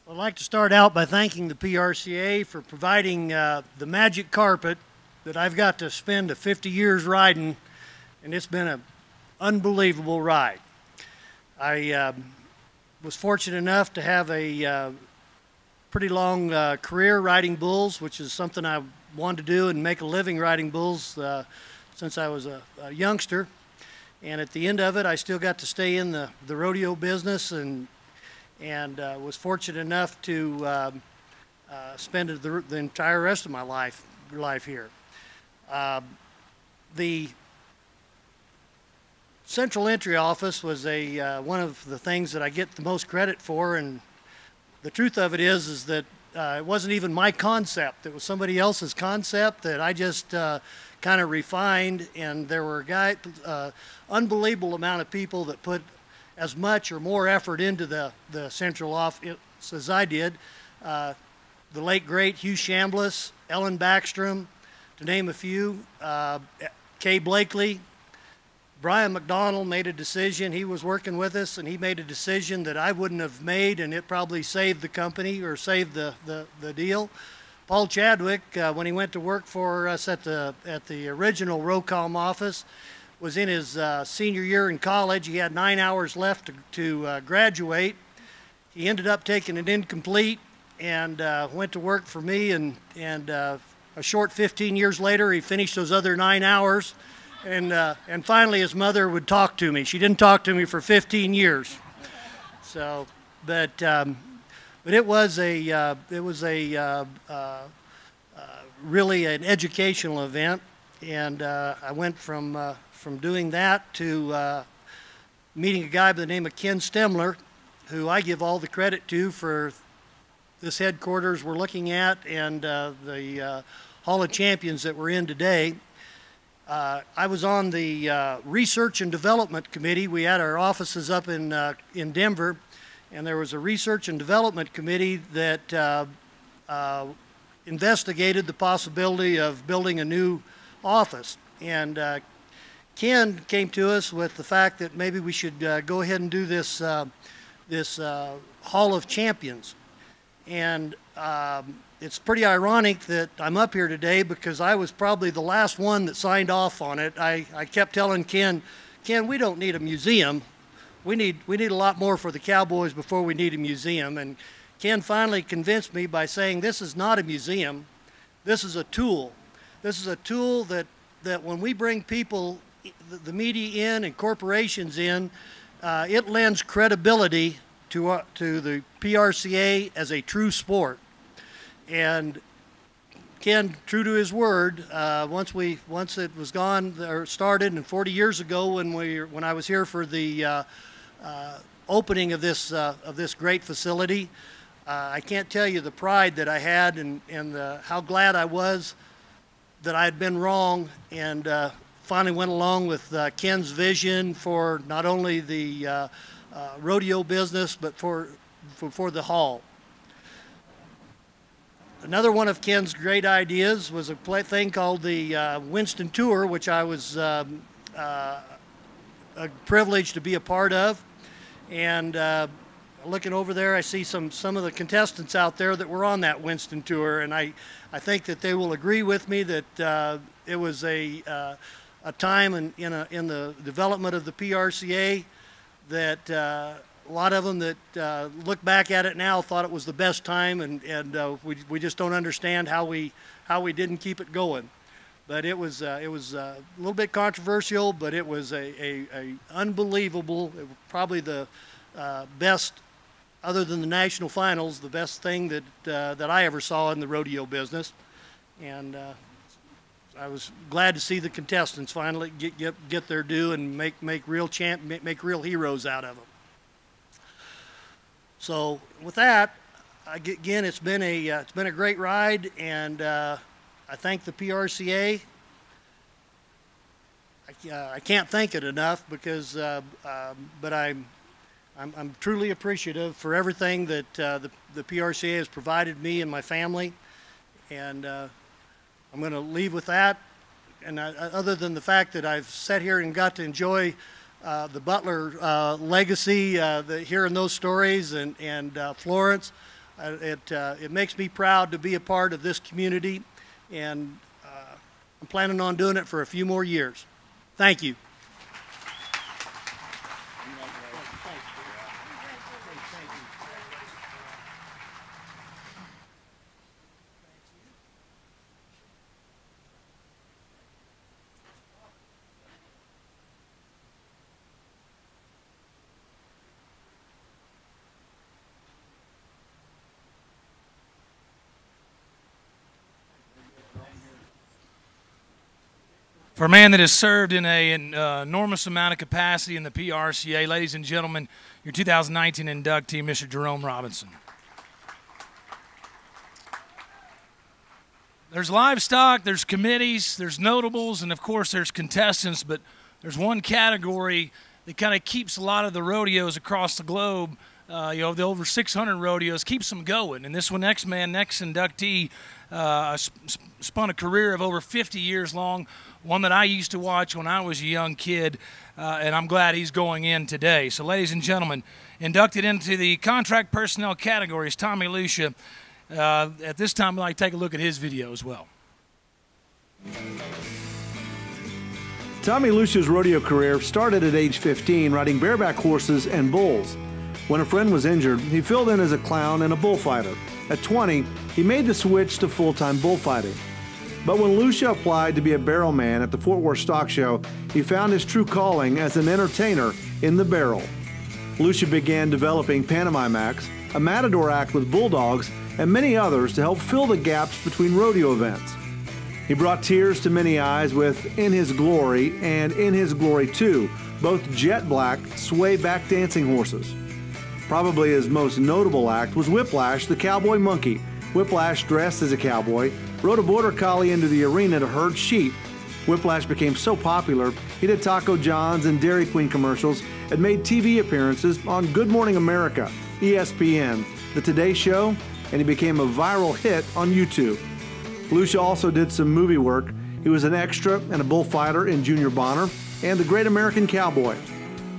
I'd like to start out by thanking the PRCA for providing the magic carpet that I've got to spend 50 years riding, and it's been an unbelievable ride. I was fortunate enough to have a pretty long career riding bulls, which is something I wanted to do and make a living riding bulls since I was a youngster. And at the end of it, I still got to stay in the rodeo business and was fortunate enough to spend the entire rest of my life here. The Central Entry Office was one of the things that I get the most credit for, and the truth of it is that it wasn't even my concept. It was somebody else's concept that I just kind of refined, and there were unbelievable amount of people that put as much or more effort into the Central Office as I did. The late, great Hugh Chambliss, Ellen Backstrom, to name a few, Kay Blakely. Brian McDonald made a decision. He was working with us, and he made a decision that I wouldn't have made, and it probably saved the company or saved the deal. Paul Chadwick, when he went to work for us at the original ROCOM office, was in his senior year in college. He had 9 hours left to graduate. He ended up taking it incomplete and went to work for me, and a short 15 years later, he finished those other 9 hours. And finally, his mother would talk to me. She didn't talk to me for 15 years. So, but it was really an educational event, and I went from doing that to meeting a guy by the name of Ken Stemler, who I give all the credit to for this headquarters we're looking at and the Hall of Champions that we're in today. I was on the Research and Development Committee. We had our offices up in Denver, and there was a Research and Development Committee that investigated the possibility of building a new office. And Ken came to us with the fact that maybe we should go ahead and do this Hall of Champions. And it's pretty ironic that I'm up here today because I was probably the last one that signed off on it. I kept telling Ken, we don't need a museum. We need a lot more for the Cowboys before we need a museum. And Ken finally convinced me by saying this is not a museum. This is a tool. This is a tool that when we bring people, the media in and corporations in, it lends credibility to the PRCA as a true sport. And Ken, true to his word, once it was gone or started, and 40 years ago when I was here for the opening of this great facility, I can't tell you the pride that I had and how glad I was that I had been wrong and finally went along with Ken's vision for not only the rodeo business but for the hall. Another one of Ken's great ideas was a thing called the Winston Tour, which I was privileged to be a part of. And looking over there, I see some of the contestants out there that were on that Winston Tour, and I think that they will agree with me that it was a time in the development of the PRCA that a lot of them that look back at it now thought it was the best time, and we just don't understand how we didn't keep it going. But it was a little bit controversial, but it was a unbelievable, probably the best, other than the national finals, the best thing that I ever saw in the rodeo business. And I was glad to see the contestants finally get their due and make real heroes out of them. So with that, again, it's been a great ride, and I thank the PRCA. I can't thank it enough because, but I'm truly appreciative for everything that the PRCA has provided me and my family, and I'm going to leave with that. And other than the fact that I've sat here and got to enjoy the Beutler legacy, hearing those stories, and Florence, it makes me proud to be a part of this community, and I'm planning on doing it for a few more years. Thank you. For a man that has served in an enormous amount of capacity in the PRCA, ladies and gentlemen, your 2019 inductee, Mr. Jerome Robinson. There's livestock, there's committees, there's notables, and of course there's contestants, but there's one category that kind of keeps a lot of the rodeos across the globe, the over 600 rodeos, keeps them going. And this one, next inductee, spun a career of over 50 years long, one that I used to watch when I was a young kid, and I'm glad he's going in today. So, ladies and gentlemen, inducted into the contract personnel category is Tommy Lucia. At this time, we'd like to take a look at his video as well. Tommy Lucia's rodeo career started at age 15 riding bareback horses and bulls. When a friend was injured, he filled in as a clown and a bullfighter. At 20, he made the switch to full-time bullfighting. But when Lucia applied to be a barrel man at the Fort Worth Stock Show, he found his true calling as an entertainer in the barrel. Lucia began developing pantomime acts, a matador act with bulldogs, and many others to help fill the gaps between rodeo events. He brought tears to many eyes with In His Glory and In His Glory 2, both jet black, sway-back dancing horses. Probably his most notable act was Whiplash, the cowboy monkey. Whiplash, dressed as a cowboy, rode a border collie into the arena to herd sheep. Whiplash became so popular, he did Taco John's and Dairy Queen commercials and made TV appearances on Good Morning America, ESPN, The Today Show, and he became a viral hit on YouTube. Lucia also did some movie work. He was an extra and a bullfighter in Junior Bonner and The Great American Cowboy.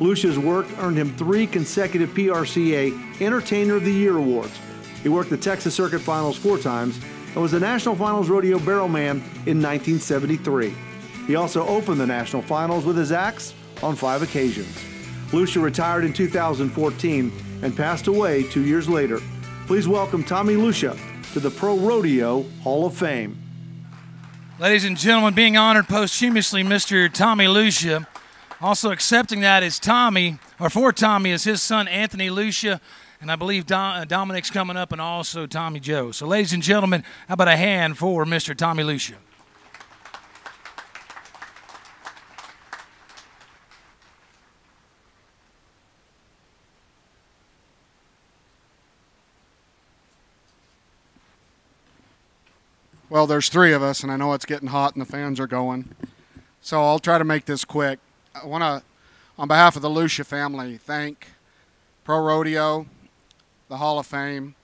Lucia's work earned him 3 consecutive PRCA Entertainer of the Year awards. He worked the Texas Circuit Finals 4 times and was the National Finals Rodeo Barrelman in 1973. He also opened the National Finals with his axe on 5 occasions. Lucia retired in 2014 and passed away 2 years later. Please welcome Tommy Lucia to the Pro Rodeo Hall of Fame. Ladies and gentlemen, being honored posthumously, Mr. Tommy Lucia. Also accepting that is Tommy, or for Tommy, is his son Anthony Lucia, and I believe Dominic's coming up, and also Tommy Joe. So ladies and gentlemen, how about a hand for Mr. Tommy Lucia? Well, there's 3 of us, and I know it's getting hot and the fans are going. So I'll try to make this quick. I want to, on behalf of the Lucia family, thank Pro Rodeo, the Hall of Fame.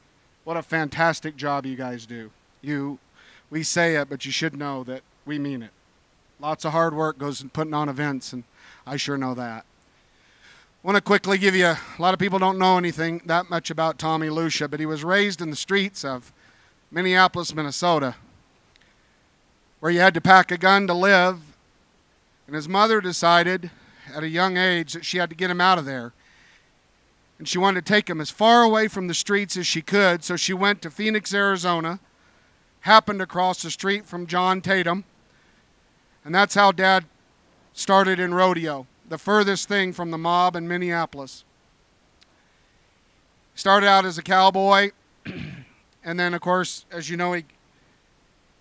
What a fantastic job you guys do. We say it, but you should know that we mean it. Lots of hard work goes in putting on events, and I sure know that. I want to quickly give you, a lot of people don't know anything that much about Tommy Lucia, but he was raised in the streets of Minneapolis, Minnesota, where you had to pack a gun to live, and his mother decided at a young age that she had to get him out of there. And she wanted to take him as far away from the streets as she could, so she went to Phoenix, Arizona, happened to cross the street from John Tatum, and that's how Dad started in rodeo, the furthest thing from the mob in Minneapolis. Started out as a cowboy, and then, of course, as you know,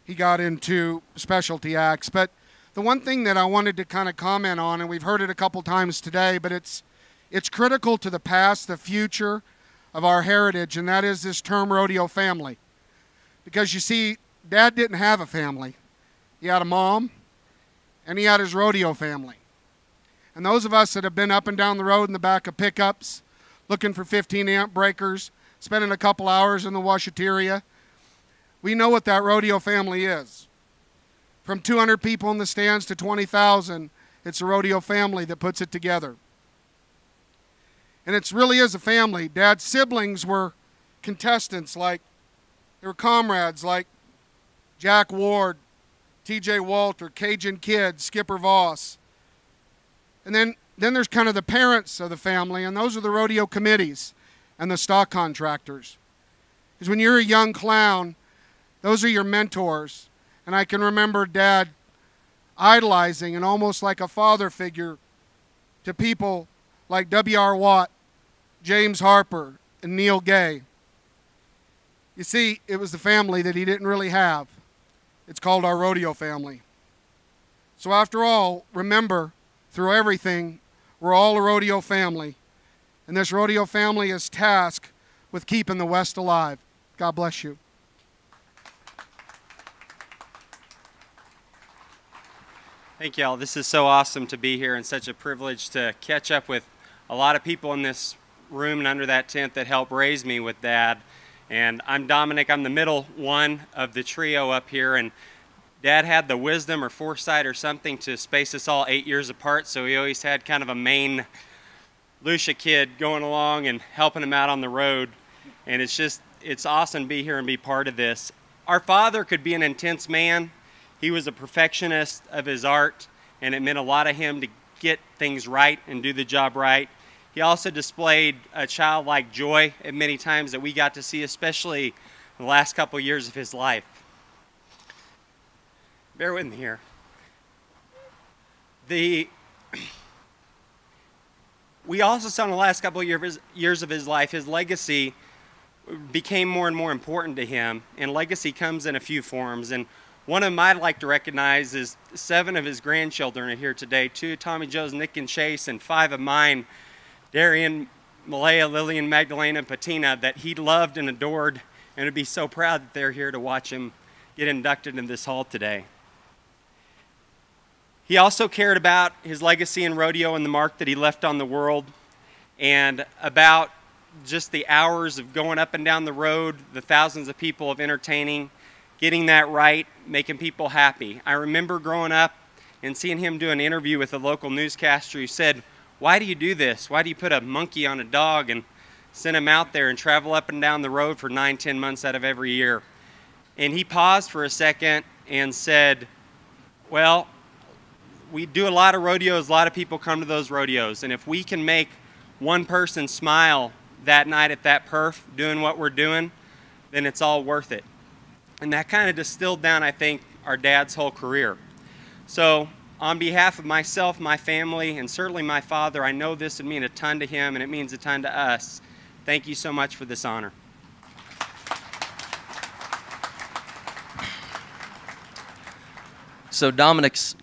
he got into specialty acts. But the one thing that I wanted to kind of comment on, and we've heard it a couple times today, but it's critical to the past, the future of our heritage, and that is this term rodeo family. Because you see, Dad didn't have a family. He had a mom, and he had his rodeo family. And those of us that have been up and down the road in the back of pickups, looking for 15-amp breakers, spending a couple hours in the washateria, we know what that rodeo family is. From 200 people in the stands to 20,000, it's a rodeo family that puts it together. And it really is a family. Dad's siblings were contestants, they were comrades like Jack Ward, T.J. Walter, Cajun Kid, Skipper Voss. And then there's kind of the parents of the family, and those are the rodeo committees and the stock contractors. Because when you're a young clown, those are your mentors. And I can remember Dad idolizing and almost like a father figure to people like W.R. Watt, James Harper, and Neil Gay. You see, it was the family that he didn't really have. It's called our rodeo family. So after all, remember, through everything, we're all a rodeo family. And this rodeo family is tasked with keeping the West alive. God bless you. Thank y'all. This is so awesome to be here and such a privilege to catch up with a lot of people in this room and under that tent that helped raise me with Dad. And I'm Dominic. I'm the middle one of the trio up here. And Dad had the wisdom or foresight or something to space us all 8 years apart. So he always had kind of a main Lucia kid going along and helping him out on the road. And it's awesome to be here and be part of this. Our father could be an intense man. He was a perfectionist of his art, and it meant a lot of him to get things right and do the job right. He also displayed a childlike joy at many times that we got to see, especially in the last couple of years of his life. Bear with me here. We also saw in the last couple of years of his life, his legacy became more and more important to him, and legacy comes in a few forms. And one of them I'd like to recognize is 7 of his grandchildren are here today. 2 of Tommy Joe's, Nick and Chase, and 5 of mine, Darian, Malaya, Lillian, Magdalena, and Patina, that he loved and adored, and would be so proud that they're here to watch him get inducted in this hall today. He also cared about his legacy in rodeo and the mark that he left on the world, and about just the hours of going up and down the road, the thousands of people of entertaining, getting that right, making people happy. I remember growing up and seeing him do an interview with a local newscaster who said, "Why do you do this? Why do you put a monkey on a dog?" And sent him out there and travel up and down the road for 9-10 months out of every year. And he paused for a second and said, well, we do a lot of rodeos, a lot of people come to those rodeos, and if we can make one person smile that night at that perf doing what we're doing, then it's all worth it. And that kind of distilled down, I think, our dad's whole career. So on behalf of myself, my family, and certainly my father, I know this would mean a ton to him and it means a ton to us. Thank you so much for this honor. So Dominic's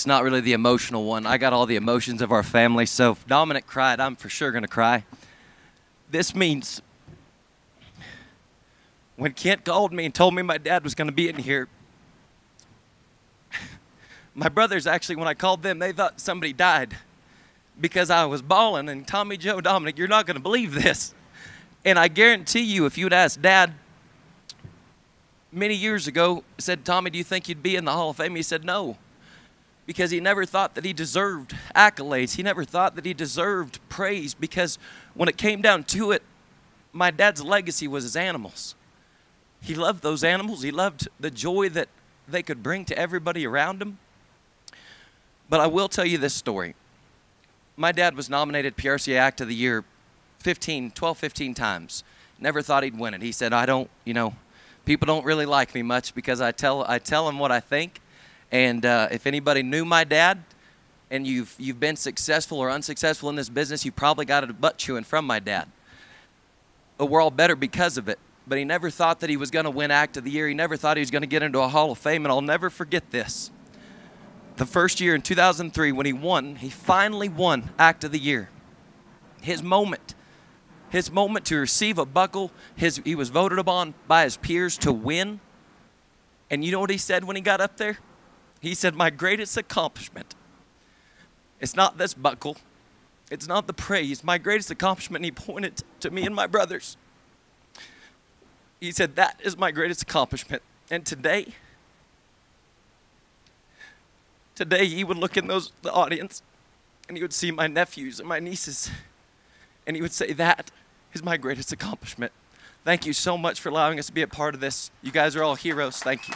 not really the emotional one. I got all the emotions of our family, so if Dominic cried, I'm for sure going to cry. This means when Kent called me and told me my dad was going to be in here, my brothers actually, when I called them, they thought somebody died because I was bawling. And Tommy, Joe, Dominic, you're not going to believe this. And I guarantee you, if you would ask Dad many years ago, said, Tommy, do you think you'd be in the Hall of Fame? He said no, because he never thought that he deserved accolades. He never thought that he deserved praise, because when it came down to it, my dad's legacy was his animals. He loved those animals. He loved the joy that they could bring to everybody around him. But I will tell you this story. My dad was nominated PRCA Act of the Year 12, 15 times. Never thought he'd win it. He said, people don't really like me much because I tell them what I think. And if anybody knew my dad and you've been successful or unsuccessful in this business, you probably got a butt chewing from my dad. But we're all better because of it. But he never thought that he was going to win Act of the Year. He never thought he was going to get into a Hall of Fame, and I'll never forget this. The first year in 2003 when he finally won Act of the Year. His moment to receive a buckle, he was voted upon by his peers to win. And you know what he said when he got up there? He said, my greatest accomplishment, it's not this buckle, it's not the praise. My greatest accomplishment, and he pointed to me and my brothers. He said, that is my greatest accomplishment. And today he would look in the audience and he would see my nephews and my nieces and he would say, that is my greatest accomplishment. Thank you so much for allowing us to be a part of this. You guys are all heroes. Thank you.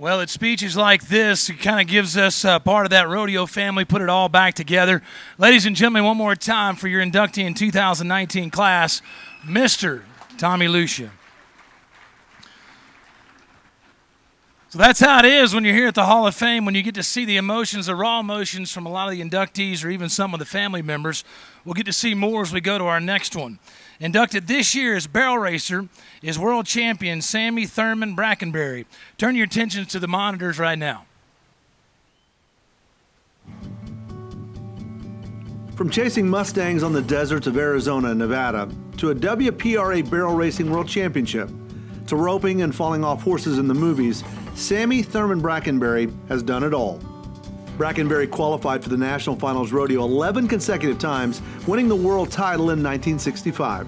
Well, it's speeches like this, it kind of gives us part of that rodeo family, put it all back together. Ladies and gentlemen, one more time for your inductee in 2019 class, Mr. Tommy Lucia. So that's how it is when you're here at the Hall of Fame, when you get to see the emotions, the raw emotions from a lot of the inductees or even some of the family members. We'll get to see more as we go to our next one. Inducted this year as barrel racer is world champion Sammy Thruman Brackenbury. Turn your attentions to the monitors right now. From chasing Mustangs on the deserts of Arizona and Nevada to a WPRA Barrel Racing World Championship to roping and falling off horses in the movies, Sammy Thruman Brackenbury has done it all. Brackenbury qualified for the National Finals Rodeo 11 consecutive times, winning the world title in 1965.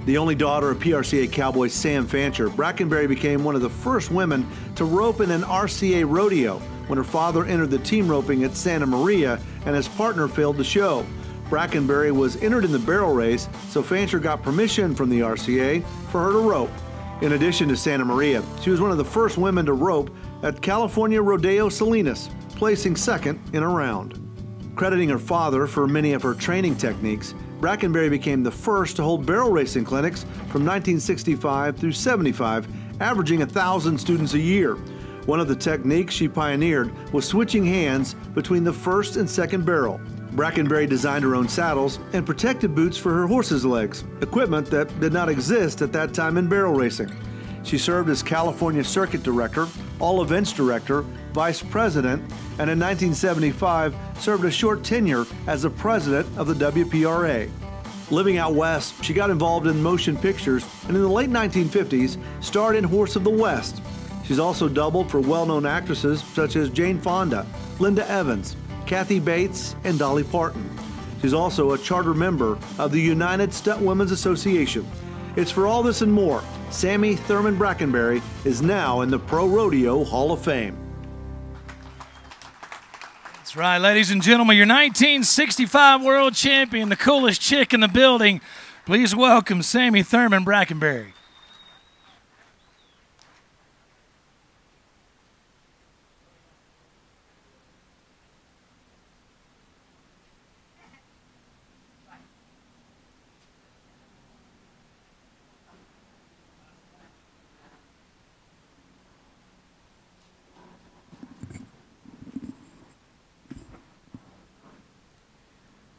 The only daughter of PRCA cowboy Sam Fancher, Brackenbury became one of the first women to rope in an RCA rodeo when her father entered the team roping at Santa Maria and his partner failed to show. Brackenbury was entered in the barrel race, so Fancher got permission from the RCA for her to rope. In addition to Santa Maria, she was one of the first women to rope at California Rodeo Salinas, placing second in a round. Crediting her father for many of her training techniques, Brackenbury became the first to hold barrel racing clinics from 1965 through 75, averaging 1,000 students a year. One of the techniques she pioneered was switching hands between the first and second barrel. Brackenbury designed her own saddles and protected boots for her horses' legs, equipment that did not exist at that time in barrel racing. She served as California Circuit Director, All Events Director, Vice President, and in 1975 served a short tenure as the President of the WPRA. Living out west, she got involved in motion pictures and in the late 1950s starred in Horse of the West. She's also doubled for well-known actresses such as Jane Fonda, Linda Evans, Kathy Bates, and Dolly Parton. She's also a charter member of the United Stunt Women's Association. It's for all this and more, Sammy Thruman Brackenbury is now in the ProRodeo Hall of Fame. That's right, ladies and gentlemen, your 1965 world champion, the coolest chick in the building. Please welcome Sammy Thruman Brackenbury.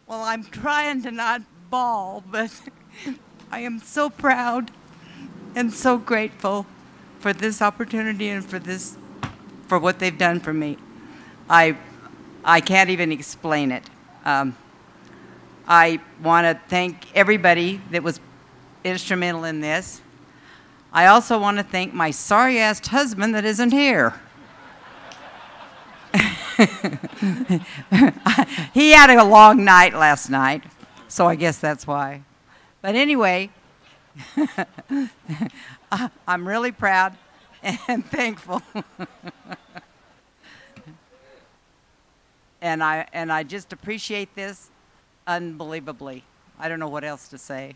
Well, I'm trying to not bawl, but I am so proud and so grateful for this opportunity and for what they've done for me. I can't even explain it. I want to thank everybody that was instrumental in this. I also want to thank my sorry-assed husband that isn't here. He had a long night last night, so I guess that's why. But anyway, I'm really proud and thankful. and I just appreciate this unbelievably. I don't know what else to say.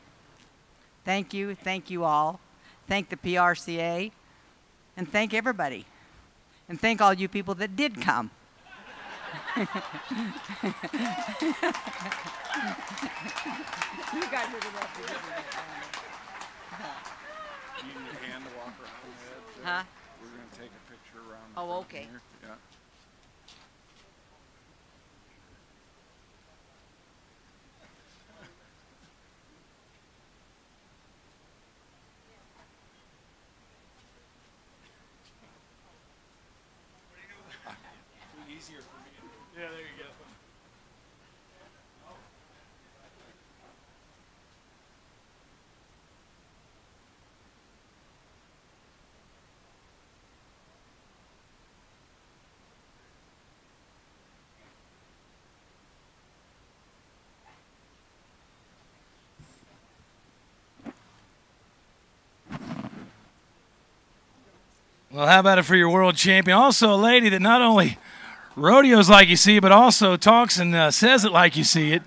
Thank you all. Thank the PRCA, and thank everybody. And thank all you people that did come. You guys are the best. You need a hand to walk around the edge. Huh? We're going to take a picture around the Oh, okay. here. Yeah. Easier for me. Yeah, there you go. Well, how about it for your world champion? Also a lady that not only rodeos like you see, but also talks and says it like you see it.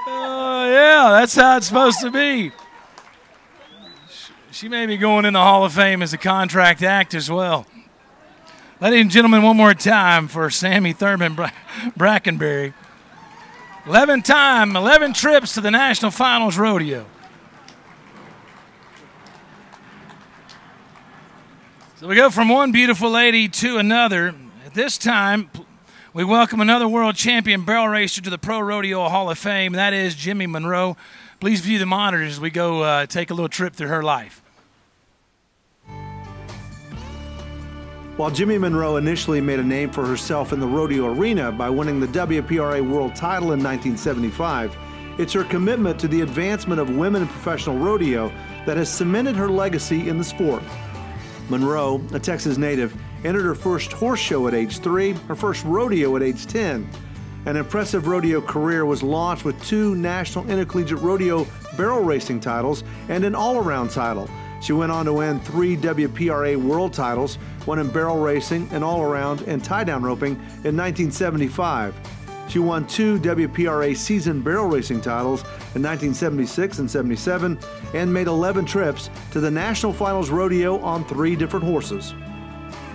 Oh, yeah, that's how it's supposed to be. She may be going in the Hall of Fame as a contract act as well. Ladies and gentlemen, one more time for Sammy Thruman Brackenbury. 11 trips to the National Finals Rodeo. So we go from one beautiful lady to another. At this time, we welcome another world champion barrel racer to the ProRodeo Hall of Fame. That is Jimmie Munroe. Please view the monitors as we go take a little trip through her life. While Jimmie Munroe initially made a name for herself in the rodeo arena by winning the WPRA World title in 1975, it's her commitment to the advancement of women in professional rodeo that has cemented her legacy in the sport. Munroe, a Texas native, entered her first horse show at age 3, her first rodeo at age 10. An impressive rodeo career was launched with 2 National Intercollegiate Rodeo barrel racing titles and an all-around title. She went on to win 3 WPRA World titles, one in barrel racing, an all-around, and tie-down roping in 1975. She won 2 WPRA season barrel racing titles in 1976 and 77 and made 11 trips to the National Finals Rodeo on 3 different horses.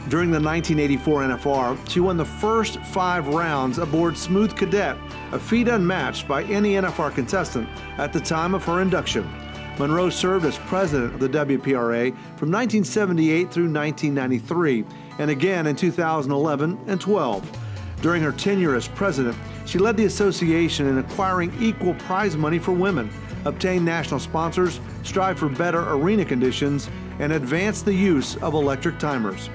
During the 1984 NFR, she won the first 5 rounds aboard Smooth Cadet, a feat unmatched by any NFR contestant at the time of her induction. Munroe served as president of the WPRA from 1978 through 1993 and again in 2011 and 12. During her tenure as president, she led the association in acquiring equal prize money for women, obtained national sponsors, strived for better arena conditions, and advanced the use of electric timers.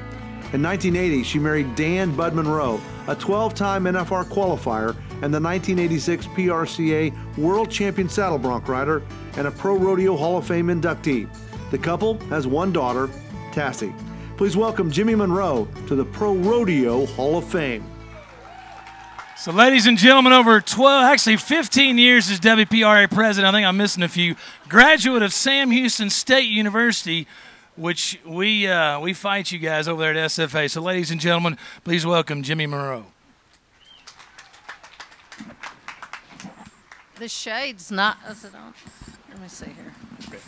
In 1980, she married Dan Bud Munroe, a 12-time NFR qualifier and the 1986 PRCA World Champion Saddle Bronc rider and a Pro Rodeo Hall of Fame inductee. The couple has one daughter, Tassie. Please welcome Jimmie Munroe to the Pro Rodeo Hall of Fame. So ladies and gentlemen, over 15 years as WPRA president, I think I'm missing a few, graduate of Sam Houston State University, which we fight you guys over there at SFA. So ladies and gentlemen, please welcome Jimmie Munroe. The shade's not, is it on? Let me see here.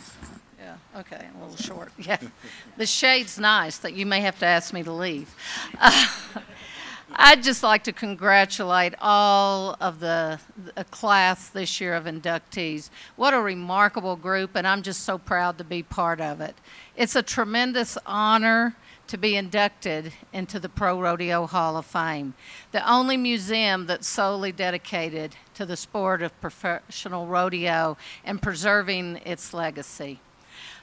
Yeah, okay, a little short. Yeah, the shade's nice, that you may have to ask me to leave. I'd just like to congratulate all of the class this year of inductees. What a remarkable group, and I'm just so proud to be part of it. It's a tremendous honor to be inducted into the Pro Rodeo Hall of Fame, the only museum that's solely dedicated to the sport of professional rodeo and preserving its legacy.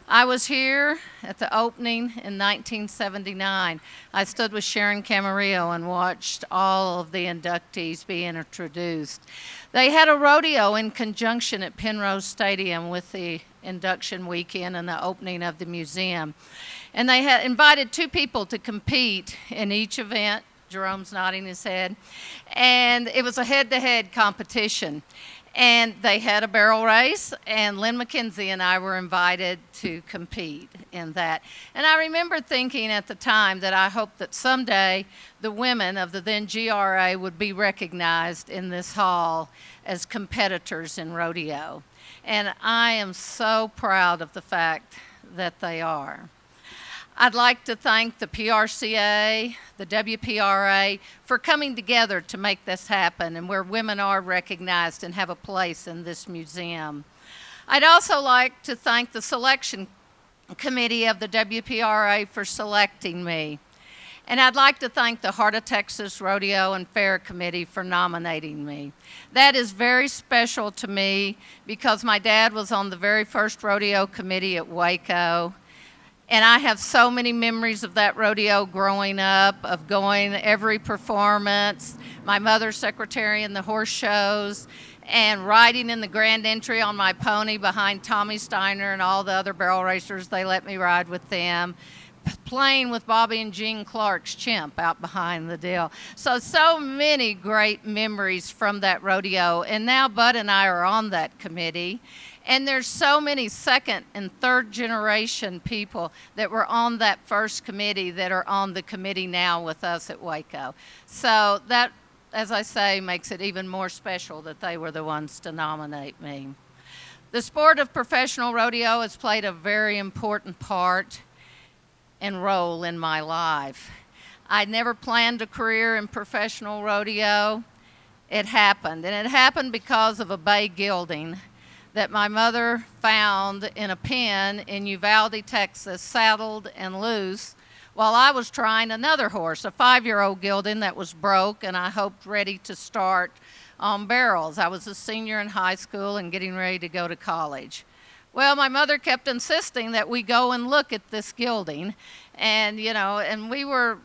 I was here at the opening in 1979. I stood with Sharon Camarillo and watched all of the inductees be introduced. They had a rodeo in conjunction at Penrose Stadium with the induction weekend and the opening of the museum. And they had invited 2 people to compete in each event. Jerome's nodding his head. And it was a head-to-head competition. And they had a barrel race, and Lynn McKenzie and I were invited to compete in that. And I remember thinking at the time that I hoped that someday the women of the then GRA would be recognized in this hall as competitors in rodeo. And I am so proud of the fact that they are. I'd like to thank the PRCA, the WPRA, for coming together to make this happen and where women are recognized and have a place in this museum. I'd also like to thank the selection committee of the WPRA for selecting me. And I'd like to thank the Heart of Texas Rodeo and Fair Committee for nominating me. That is very special to me because my dad was on the very first rodeo committee at Waco. And I have so many memories of that rodeo growing up, of going every performance, my mother's secretary in the horse shows, and riding in the grand entry on my pony behind Tommy Steiner and all the other barrel racers. They let me ride with them, playing with Bobby and Jean Clark's chimp out behind the deal. So many great memories from that rodeo. And now Bud and I are on that committee. And there's so many second and third generation people that were on that first committee that are on the committee now with us at Waco. So that, as I say, makes it even more special that they were the ones to nominate me. The sport of professional rodeo has played a very important part and role in my life. I never planned a career in professional rodeo. It happened, and it happened because of a bay gelding that my mother found in a pen in Uvalde, Texas, saddled and loose, while I was trying another horse, a 5-year-old gelding that was broke and I hoped ready to start on barrels. I was a senior in high school and getting ready to go to college. Well, my mother kept insisting that we go and look at this gelding. And, you know, and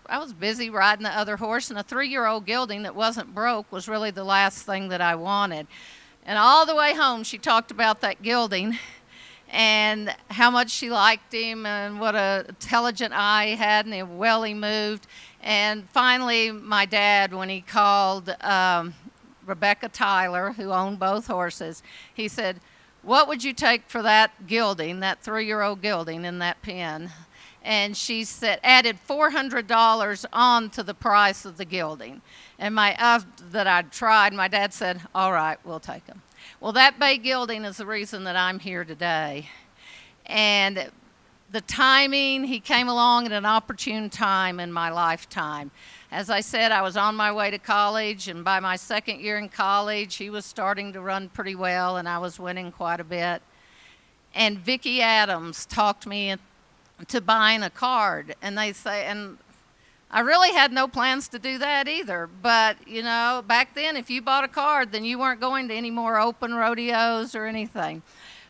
I was busy riding the other horse, and a 3-year-old gelding that wasn't broke was really the last thing that I wanted. And all the way home, she talked about that gelding and how much she liked him and what an intelligent eye he had and how well he moved. And finally, my dad, when he called Rebecca Tyler, who owned both horses, he said, "What would you take for that gelding, that 3-year-old gelding in that pen?" And she said, added $400 on to the price of the gelding. And that I'd tried, my dad said, "All right, we'll take them." Well, that bay gelding is the reason that I'm here today. And the timing, he came along at an opportune time in my lifetime. As I said, I was on my way to college, and by my 2nd year in college, he was starting to run pretty well, and I was winning quite a bit. And Vicki Adams talked me to buying a card, and and I really had no plans to do that either, but you know, back then if you bought a card, then you weren't going to any more open rodeos or anything.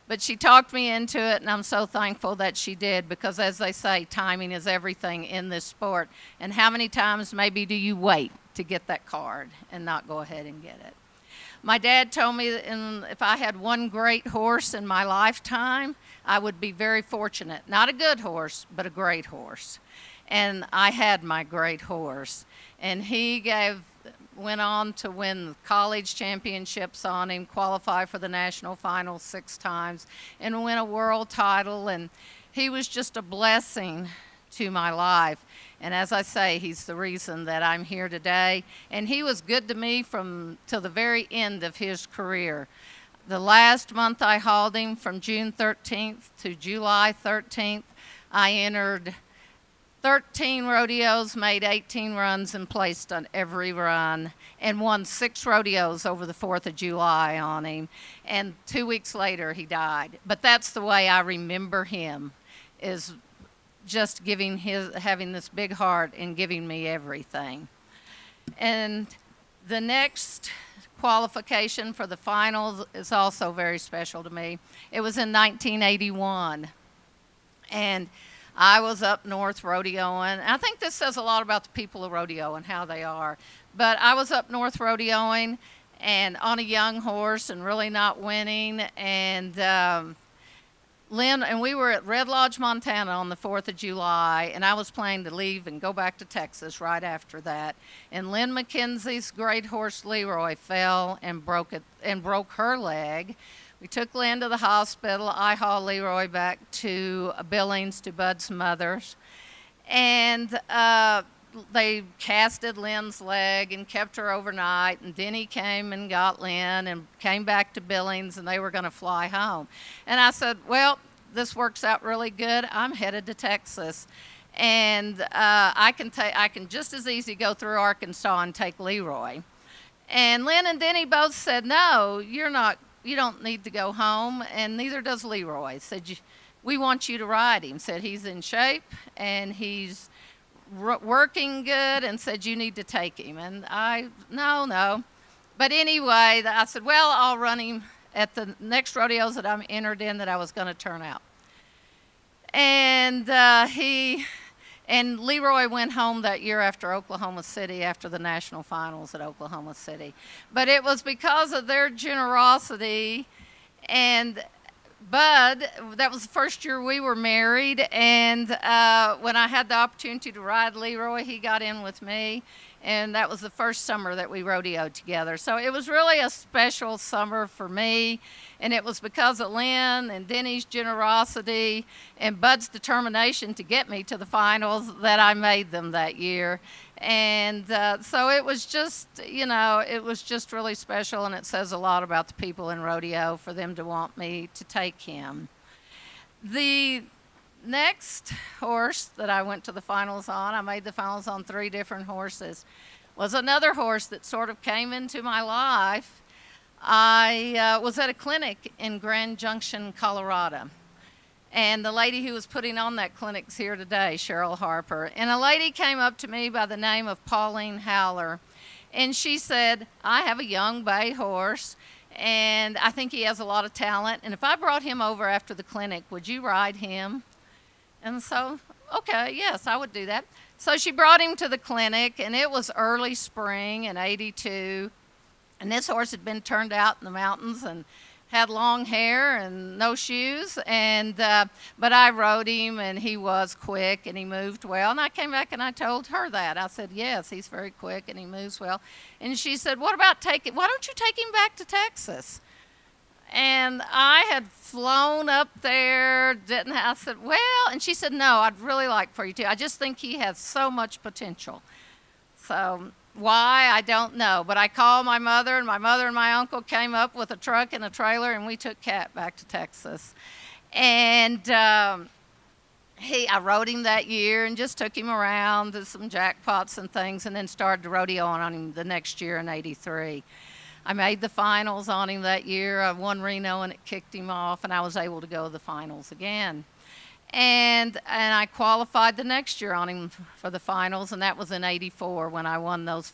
But she talked me into it, and I'm so thankful that she did, because as they say, timing is everything in this sport. And how many times maybe do you wait to get that card and not go ahead and get it? My dad told me that if I had one great horse in my lifetime, I would be very fortunate. Not a good horse, but a great horse. And I had my great horse. And he went on to win the college championships on him, qualify for the national finals 6 times, and win a world title. And he was just a blessing to my life. And as I say, he's the reason that I'm here today. And he was good to me till the very end of his career. The last month I hauled him, from June 13th to July 13th, I entered 13 rodeos, made 18 runs, and placed on every run, and won 6 rodeos over the 4th of July on him. And 2 weeks later, he died. But that's the way I remember him, is just having this big heart and giving me everything. And the next qualification for the finals is also very special to me. It was in 1981. And I was up north rodeoing. I think this says a lot about the people of rodeo and how they are. But I was up north rodeoing and on a young horse and really not winning. And we were at Red Lodge, Montana on the 4th of July, and I was planning to leave and go back to Texas right after that. And Lynn McKenzie's great horse Leroy fell and broke her leg. We took Lynn to the hospital. I hauled Leroy back to Billings to Bud's mother's. And they casted Lynn's leg and kept her overnight. And Denny came and got Lynn and came back to Billings, and they were going to fly home. And I said, well, this works out really good. I'm headed to Texas. And I can just as easy go through Arkansas and take Leroy. And Lynn and Denny both said, no, you don't need to go home, and neither does Leroy. Said, we want you to ride him. Said he's in shape and he's working good, and said you need to take him. And no. But anyway, I said, well, I'll run him at the next rodeos that I'm entered in that I was going to turn out. And Leroy went home that year after Oklahoma City, after the national finals at Oklahoma City. But it was because of their generosity. And Bud, that was the first year we were married. And when I had the opportunity to ride Leroy, he got in with me. And that was the first summer that we rodeoed together. So it was really a special summer for me. And it was because of Lynn and Denny's generosity and Bud's determination to get me to the finals that I made them that year. And so it was just, it was just really special. And it says a lot about the people in rodeo for them to want me to take him. The next horse that I went to the finals on, I made the finals on 3 different horses, was another horse that sort of came into my life. I was at a clinic in Grand Junction, Colorado. And the lady who was putting on that clinic's here today, Cheryl Harper. And a lady came up to me by the name of Pauline Howler. And she said, I have a young bay horse, and I think he has a lot of talent. And if I brought him over after the clinic, would you ride him? And so, okay, yes, I would do that. So she brought him to the clinic, and it was early spring in '82. And this horse had been turned out in the mountains and had long hair and no shoes. But I rode him, and he was quick, and he moved well. And I came back and I told her that. I said, yes, he's very quick, and he moves well. And she said, why don't you take him back to Texas? And I had flown up there, I said, well, and she said, no, I'd really like for you to. I just think he has so much potential. So why, I don't know. But I called my mother and my uncle came up with a truck and a trailer, and we took Cat back to Texas. And I rode him that year and just took him around to some jackpots and things, and then started to rodeo on him the next year in '83. I made the finals on him that year. I won Reno, and it kicked him off, and I was able to go to the finals again. And I qualified the next year on him for the finals, and that was in '84 when I won those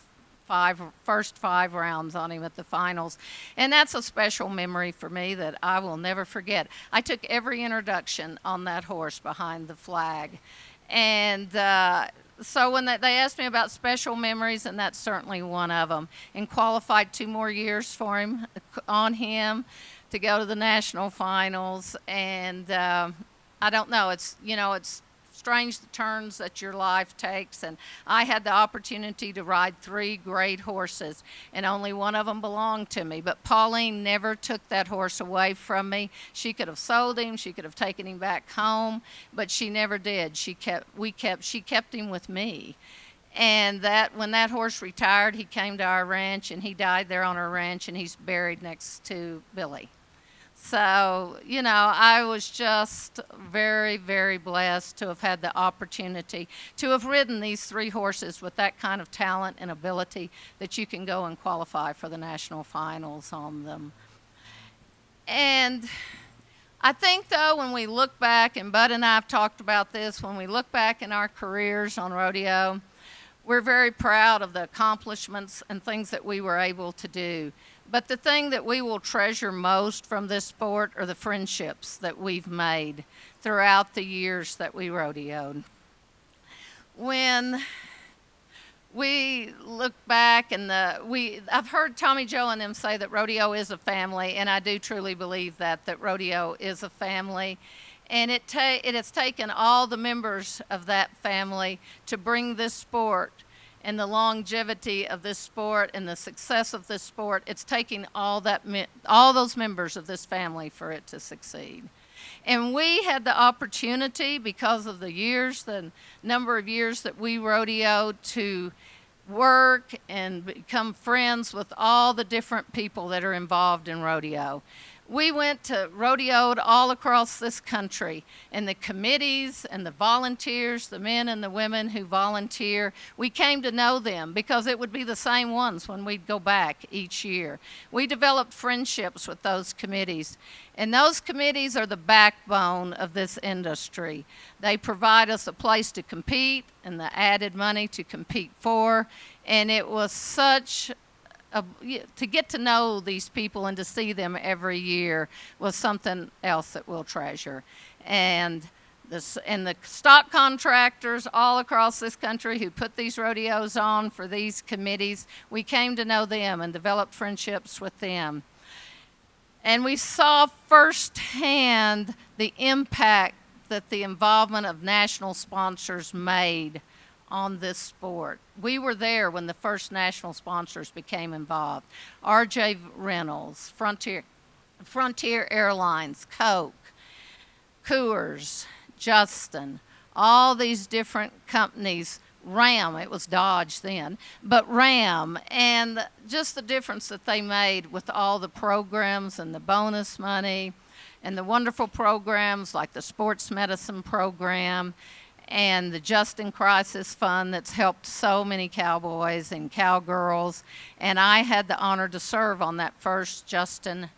first 5 rounds on him at the finals. And that's a special memory for me that I will never forget. I took every introduction on that horse behind the flag. And so when they asked me about special memories, and that's certainly one of them, and qualified 2 more years for him, on him, to go to the national finals. And I don't know, it's strange the turns that your life takes. And I had the opportunity to ride 3 great horses, and only one of them belonged to me. But Pauline never took that horse away from me. She could have sold him, she could have taken him back home, but she never did. She kept him with me. And when that horse retired, he came to our ranch, and he died there on our ranch, and he's buried next to Billy. So, I was just very, very blessed to have had the opportunity to have ridden these 3 horses with that kind of talent and ability that you can go and qualify for the national finals on them. And I think, though, when we look back, and Bud and I have talked about this, when we look back in our careers on rodeo, we're very proud of the accomplishments and things that we were able to do. But the thing that we will treasure most from this sport are the friendships that we've made throughout the years that we rodeoed. When we look back, and I've heard Tommy Joe and them say that rodeo is a family, and I do truly believe that rodeo is a family. And it has taken all the members of that family to bring this sport and the longevity of this sport and the success of this sport. It's taking all those members of this family for it to succeed. And we had the opportunity, because of the number of years that we rodeoed, to work and become friends with all the different people that are involved in rodeo. We went to rodeoed all across this country, and the committees and the volunteers, the men and the women who volunteer, we came to know them because it would be the same ones when we'd go back each year. We developed friendships with those committees, and those committees are the backbone of this industry. They provide us a place to compete and the added money to compete for, and it was such to get to know these people and to see them every year was something else that we'll treasure. And the stock contractors all across this country who put these rodeos on for these committees, we came to know them and developed friendships with them. And we saw firsthand the impact that the involvement of national sponsors made on this sport. We were there when the first national sponsors became involved. RJ Reynolds, Frontier Airlines, Coke, Coors, Justin, all these different companies, Ram, it was Dodge then, but Ram, and just the difference that they made with all the programs and the bonus money and the wonderful programs like the sports medicine program and the Justin Crisis Fund that's helped so many cowboys and cowgirls. And I had the honor to serve on that first Justin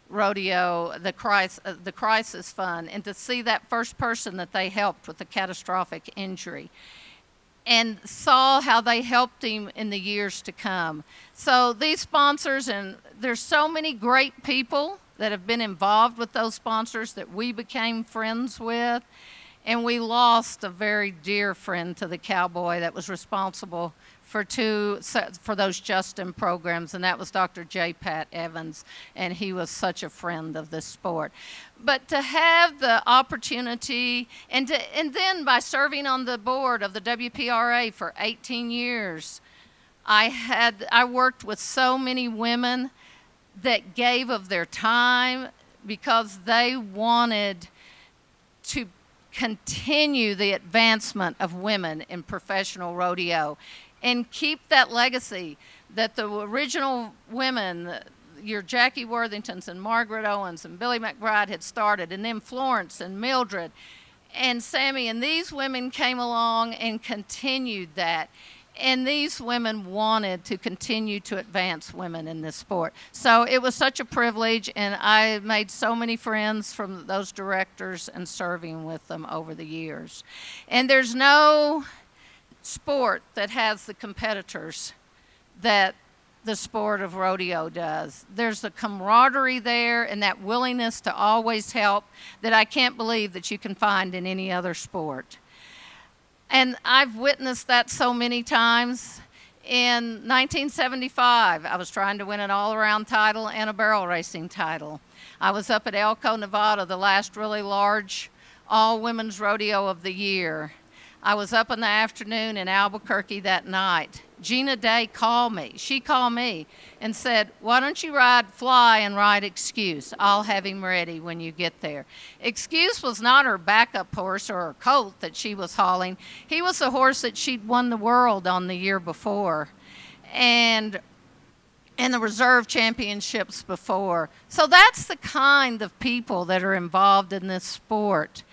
rodeo, the Crisis Fund, and to see that first person that they helped with a catastrophic injury, and saw how they helped him in the years to come. So these sponsors, and there's so many great people that have been involved with those sponsors that we became friends with. And we lost a very dear friend to the cowboy that was responsible for those Justin programs, and that was Dr. J. Pat Evans, and he was such a friend of this sport. But to have the opportunity, and then by serving on the board of the WPRA for 18 years, I worked with so many women that gave of their time because they wanted to continue the advancement of women in professional rodeo and keep that legacy that the original women, your Jackie Worthingtons and Margaret Owens and Billy McBride had started, and then Florence and Mildred and Sammy, and these women came along and continued that. And these women wanted to continue to advance women in this sport. So it was such a privilege, and I made so many friends from those directors and serving with them over the years. And there's no sport that has the competitors that the sport of rodeo does. There's the camaraderie there and that willingness to always help that I can't believe that you can find in any other sport. And I've witnessed that so many times. In 1975, I was trying to win an all-around title and a barrel racing title. I was up at Elko, Nevada, the last really large all-women's rodeo of the year. I was up in the afternoon in Albuquerque that night. Gina Day called me. She called me and said, why don't you fly and ride Excuse? I'll have him ready when you get there. Excuse was not her backup horse or her colt that she was hauling. He was the horse that she'd won the world on the year before and the reserve championships before. So that's the kind of people that are involved in this sport.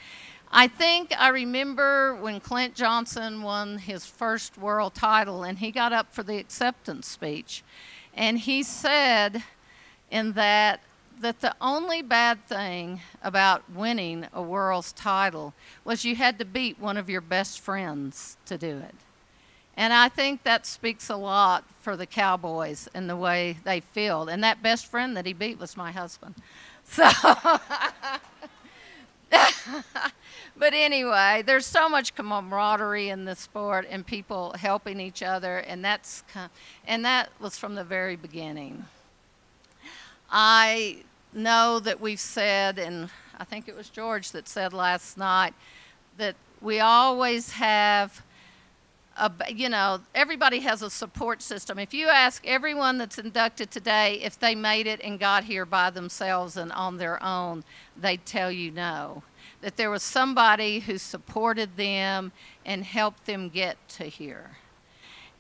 I remember when Clint Johnson won his first world title and he got up for the acceptance speech. And he said in that the only bad thing about winning a world's title was you had to beat one of your best friends to do it. And I think that speaks a lot for the Cowboys and the way they feel. And that best friend that he beat was my husband. So... But anyway, there's so much camaraderie in this sport and people helping each other, and that was from the very beginning. I know that we've said, and I think it was George that said last night, that we always have, everybody has a support system. If you ask everyone that's inducted today if they made it and got here by themselves and on their own, they'd tell you no. That there was somebody who supported them and helped them get to here.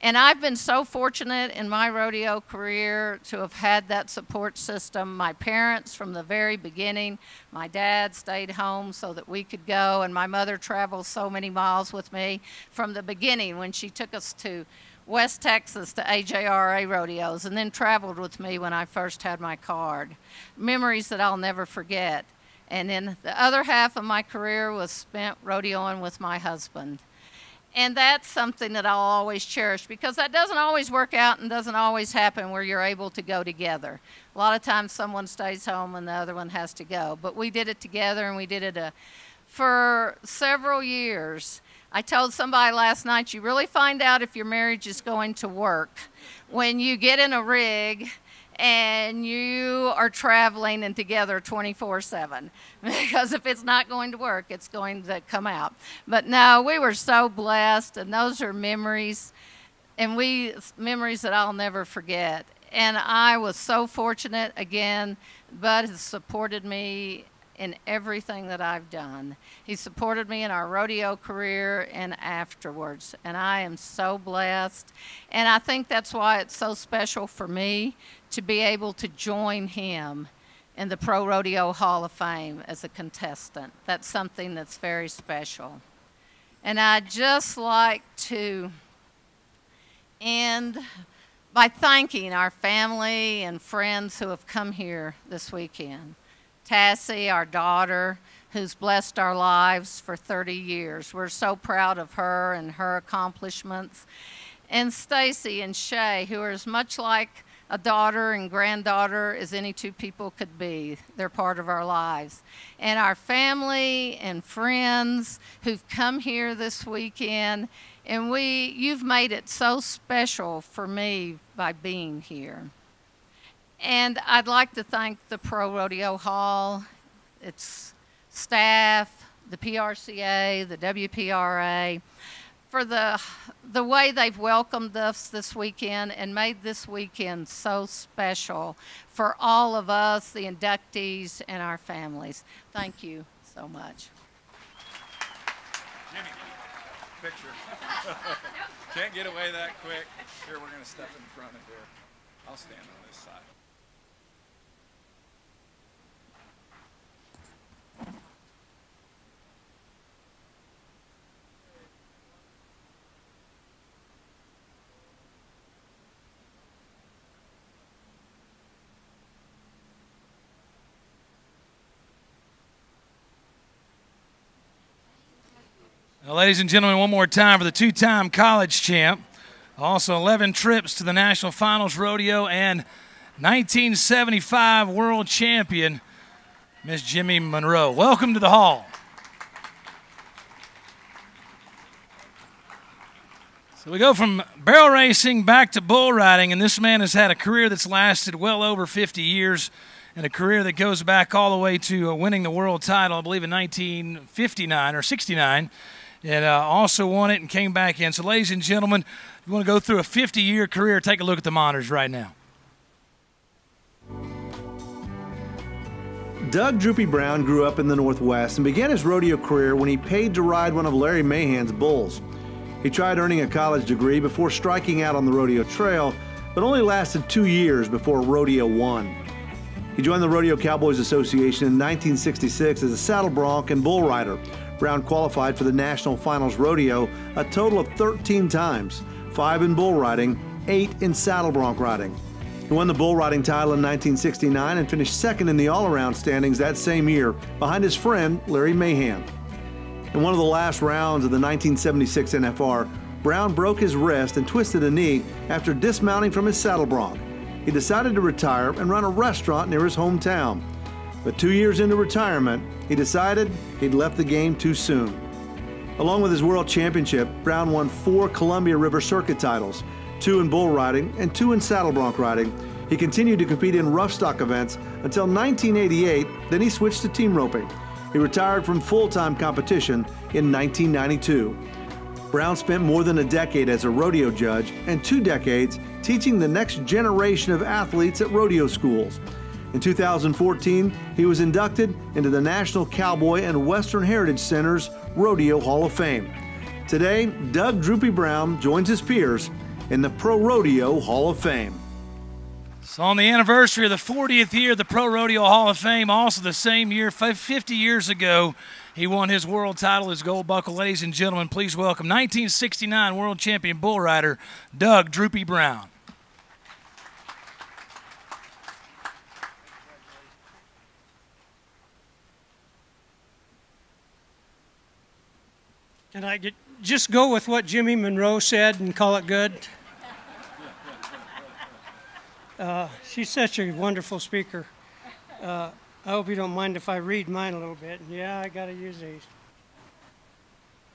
And I've been so fortunate in my rodeo career to have had that support system. My parents from the very beginning, my dad stayed home so that we could go, and my mother traveled so many miles with me from the beginning when she took us to West Texas to AJRA rodeos and then traveled with me when I first had my card. Memories that I'll never forget. And then the other half of my career was spent rodeoing with my husband. And that's something that I'll always cherish because that doesn't always work out and doesn't always happen where you're able to go together. A lot of times someone stays home and the other one has to go. But we did it together and we did it for several years. I told somebody last night, you really find out if your marriage is going to work when you get in a rig and you are traveling and together 24/7. Because if it's not going to work, it's going to come out. But no, we were so blessed, and those are memories, and memories that I'll never forget. And I was so fortunate, again, Bud has supported me in everything that I've done. He supported me in our rodeo career and afterwards, and I am so blessed. And I think that's why it's so special for me to be able to join him in the Pro Rodeo Hall of Fame as a contestant. That's something that's very special. And I'd just like to end by thanking our family and friends who have come here this weekend. Tassie, our daughter, who's blessed our lives for 30 years. We're so proud of her and her accomplishments. And Stacy and Shay, who are as much like a daughter and granddaughter as any two people could be. They're part of our lives. And our family and friends who've come here this weekend, and you've made it so special for me by being here. And I'd like to thank the Pro Rodeo Hall, its staff, the PRCA, the WPRA, for the way they've welcomed us this weekend and made this weekend so special for all of us, the inductees, and our families. Thank you so much. Jimmie, picture. Can't get away that quick. Here, we're going to step in front of here. I'll stand on this side. Now, ladies and gentlemen, one more time for the two-time college champ, also 11 trips to the National Finals Rodeo, and 1975 world champion, Miss Jimmie Munroe. Welcome to the hall. So we go from barrel racing back to bull riding, and this man has had a career that's lasted well over 50 years and a career that goes back all the way to winning the world title, I believe, in 1959 or 69, and also won it and came back in. So, ladies and gentlemen, you want to go through a 50-year career, take a look at the monitors right now. Doug Droopy Brown grew up in the Northwest and began his rodeo career when he paid to ride one of Larry Mahan's bulls. He tried earning a college degree before striking out on the rodeo trail, but only lasted 2 years before Rodeo won. He joined the Rodeo Cowboys Association in 1966 as a saddle bronc and bull rider. Brown qualified for the National Finals Rodeo a total of 13 times, 5 in bull riding, 8 in saddle bronc riding. He won the bull riding title in 1969 and finished second in the all-around standings that same year, behind his friend Larry Mahan. In one of the last rounds of the 1976 NFR, Brown broke his wrist and twisted a knee after dismounting from his saddle bronc. He decided to retire and run a restaurant near his hometown. But 2 years into retirement, he decided he'd left the game too soon. Along with his world championship, Brown won 4 Columbia River Circuit titles, 2 in bull riding and 2 in saddle bronc riding. He continued to compete in rough stock events until 1988, then he switched to team roping. He retired from full-time competition in 1992. Brown spent more than a decade as a rodeo judge and 2 decades teaching the next generation of athletes at rodeo schools. In 2014, he was inducted into the National Cowboy and Western Heritage Center's Rodeo Hall of Fame. Today, Doug Droopy Brown joins his peers in the ProRodeo Hall of Fame. So on the anniversary of the 40th year of the ProRodeo Hall of Fame, also the same year, 50 years ago, he won his world title, his gold buckle. Ladies and gentlemen, please welcome 1969 world champion bull rider, Doug Droopy Brown. Can I just go with what Jimmie Munroe said and call it good? She's such a wonderful speaker. I hope you don't mind if I read mine a little bit. Yeah, I got to use these.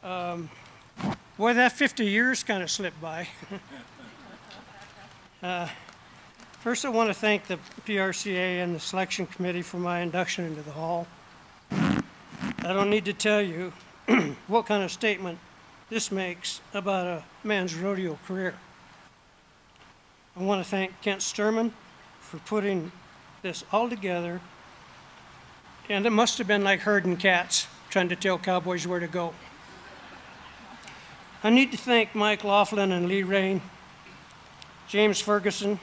Boy, that 50 years kind of slipped by. First, I want to thank the PRCA and the selection committee for my induction into the hall. I don't need to tell you what kind of statement this makes about a man's rodeo career. I want to thank Kent Sturman for putting this all together, and it must have been like herding cats trying to tell cowboys where to go. I need to thank Mike Laughlin and Lee Rain, James Ferguson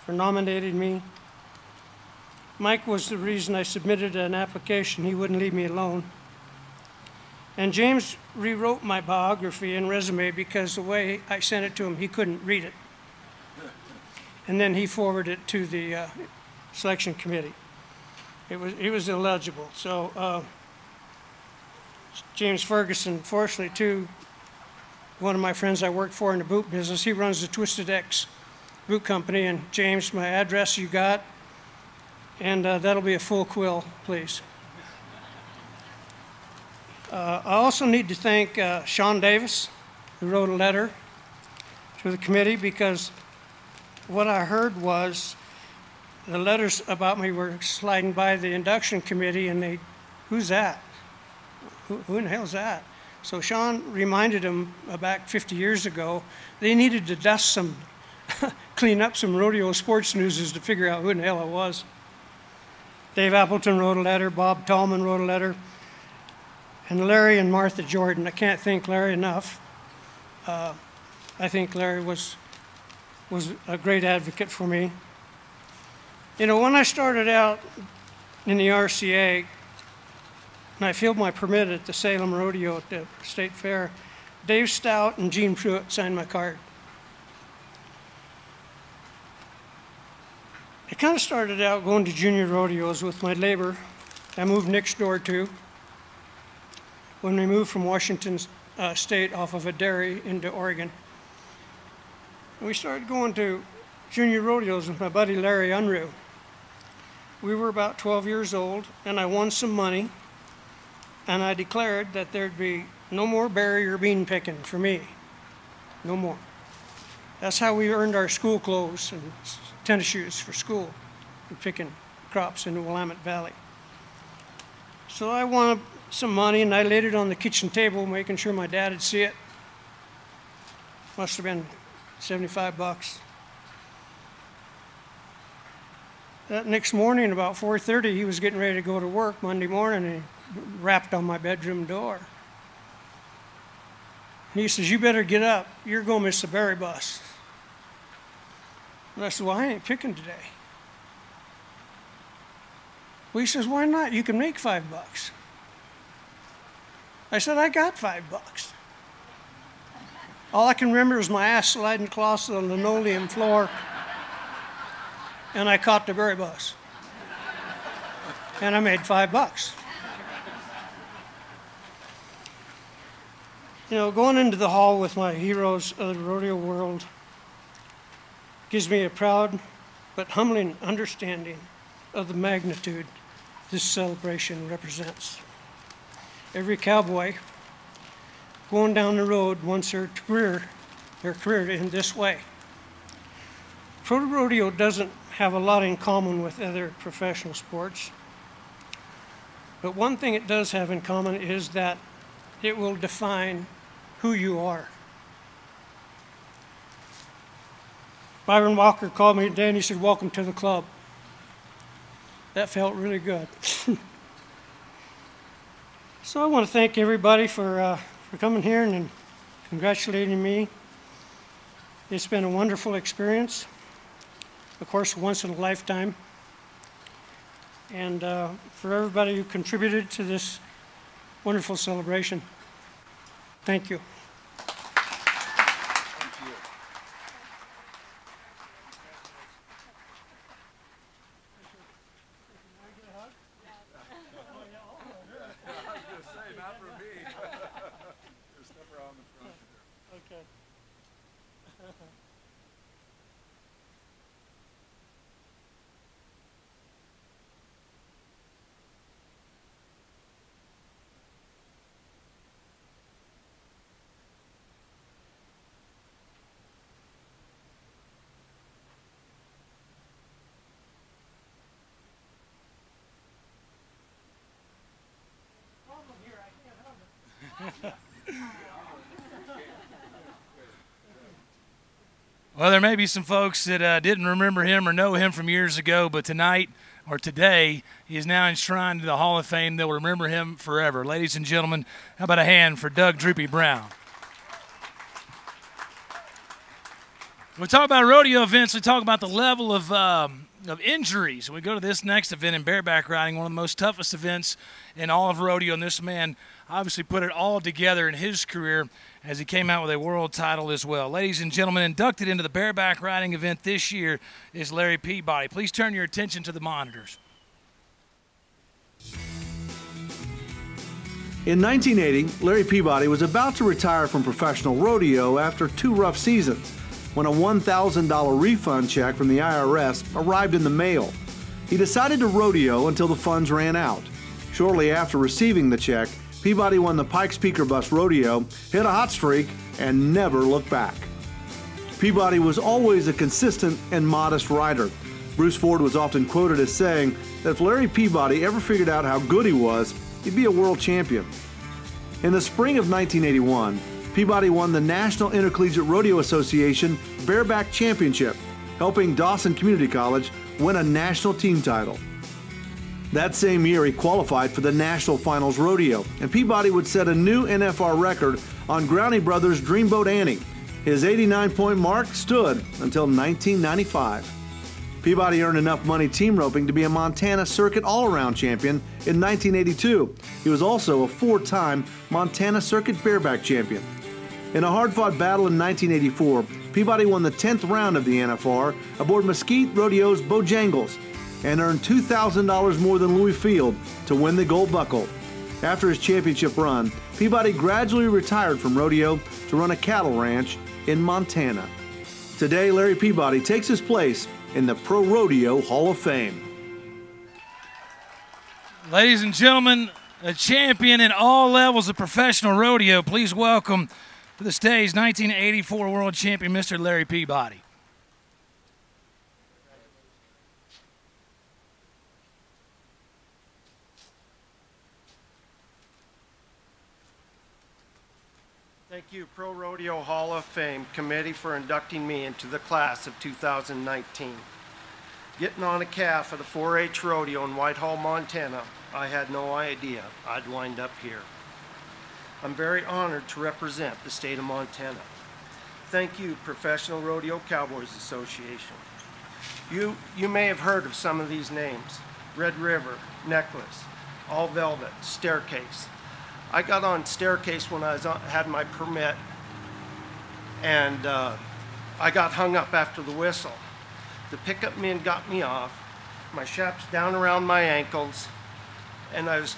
for nominating me. Mike was the reason I submitted an application. He wouldn't leave me alone. And James rewrote my biography and resume because the way I sent it to him, he couldn't read it. And then he forwarded it to the selection committee. It was illegible. So James Ferguson, fortunately too, one of my friends I worked for in the boot business, he runs the Twisted X boot company. And James, my address you got, and that'll be a full quill, please. I also need to thank Sean Davis, who wrote a letter to the committee, because what I heard was the letters about me were sliding by the induction committee, and who's that? Who in the hell's that? So Sean reminded them back 50 years ago, they needed to dust some, clean up some rodeo sports newses to figure out who in the hell it was. Dave Appleton wrote a letter, Bob Tallman wrote a letter, and Larry and Martha Jordan. I can't thank Larry enough. I think Larry was a great advocate for me. You know, when I started out in the RCA, and I filled my permit at the Salem Rodeo at the State Fair, Dave Stout and Gene Pruitt signed my card. I kind of started out going to junior rodeos with my labor. I moved next door to when we moved from Washington State off of a dairy into Oregon. And we started going to junior rodeos with my buddy Larry Unruh. We were about 12 years old, and I won some money, and I declared that there'd be no more berry or bean picking for me. no more. That's how we earned our school clothes and tennis shoes for school and picking crops in the Willamette Valley. So I wanted some money, and I laid it on the kitchen table, making sure my dad would see it. Must have been $75. That next morning, about 4:30, he was getting ready to go to work Monday morning, and he rapped on my bedroom door. And he says, "You better get up. You're going to miss the berry bus." And I said, "Well, I ain't picking today." Well, he says, "Why not? You can make $5." I said, "I got $5. All I can remember is my ass sliding across the linoleum floor, and I caught the berry bus. And I made $5. You know, going into the hall with my heroes of the rodeo world gives me a proud but humbling understanding of the magnitude this celebration represents. Every cowboy going down the road wants their career to end this way. ProRodeo doesn't have a lot in common with other professional sports, but one thing it does have in common is that it will define who you are. Byron Walker called me today and he said, "Welcome to the club." That felt really good. So I want to thank everybody for coming here and congratulating me. It's been a wonderful experience, of course, once in a lifetime. And for everybody who contributed to this wonderful celebration, thank you. Well, there may be some folks that didn't remember him or know him from years ago, but tonight or today, he is now enshrined in the Hall of Fame. They'll remember him forever. Ladies and gentlemen, how about a hand for Doug Droopy Brown? When we talk about rodeo events, we talk about the level of injuries. We go to this next event in bareback riding, one of the most toughest events in all of rodeo, and this man obviously put it all together in his career as he came out with a world title as well. Ladies and gentlemen, inducted into the bareback riding event this year is Larry Peabody. Please turn your attention to the monitors. In 1980, Larry Peabody was about to retire from professional rodeo after 2 rough seasons when a $1,000 refund check from the IRS arrived in the mail. He decided to rodeo until the funds ran out. Shortly after receiving the check, Peabody won the Pikes Peak or Bust Rodeo, hit a hot streak, and never looked back. Peabody was always a consistent and modest rider. Bruce Ford was often quoted as saying that if Larry Peabody ever figured out how good he was, he'd be a world champion. In the spring of 1981, Peabody won the National Intercollegiate Rodeo Association Bareback Championship, helping Dawson Community College win a national team title. That same year, he qualified for the National Finals Rodeo, and Peabody would set a new NFR record on Groundy Brothers' Dreamboat Annie. His 89-point mark stood until 1995. Peabody earned enough money team roping to be a Montana Circuit All-Around Champion in 1982. He was also a 4-time Montana Circuit Bareback Champion. In a hard-fought battle in 1984, Peabody won the 10th round of the NFR aboard Mesquite Rodeo's Bojangles and earned $2,000 more than Louis Field to win the gold buckle. After his championship run, Peabody gradually retired from rodeo to run a cattle ranch in Montana. Today, Larry Peabody takes his place in the ProRodeo Hall of Fame. Ladies and gentlemen, a champion in all levels of professional rodeo, please welcome to the stage 1984 world champion, Mr. Larry Peabody. Thank you, ProRodeo Hall of Fame Committee, for inducting me into the class of 2019. Getting on a calf at a 4-H rodeo in Whitehall, Montana, I had no idea I'd wind up here. I'm very honored to represent the state of Montana. Thank you, Professional Rodeo Cowboys Association. You may have heard of some of these names: Red River, Necklace, All Velvet, Staircase. I got on Staircase when I had my permit, and I got hung up after the whistle. The pickup men got me off, my chaps down around my ankles, and I was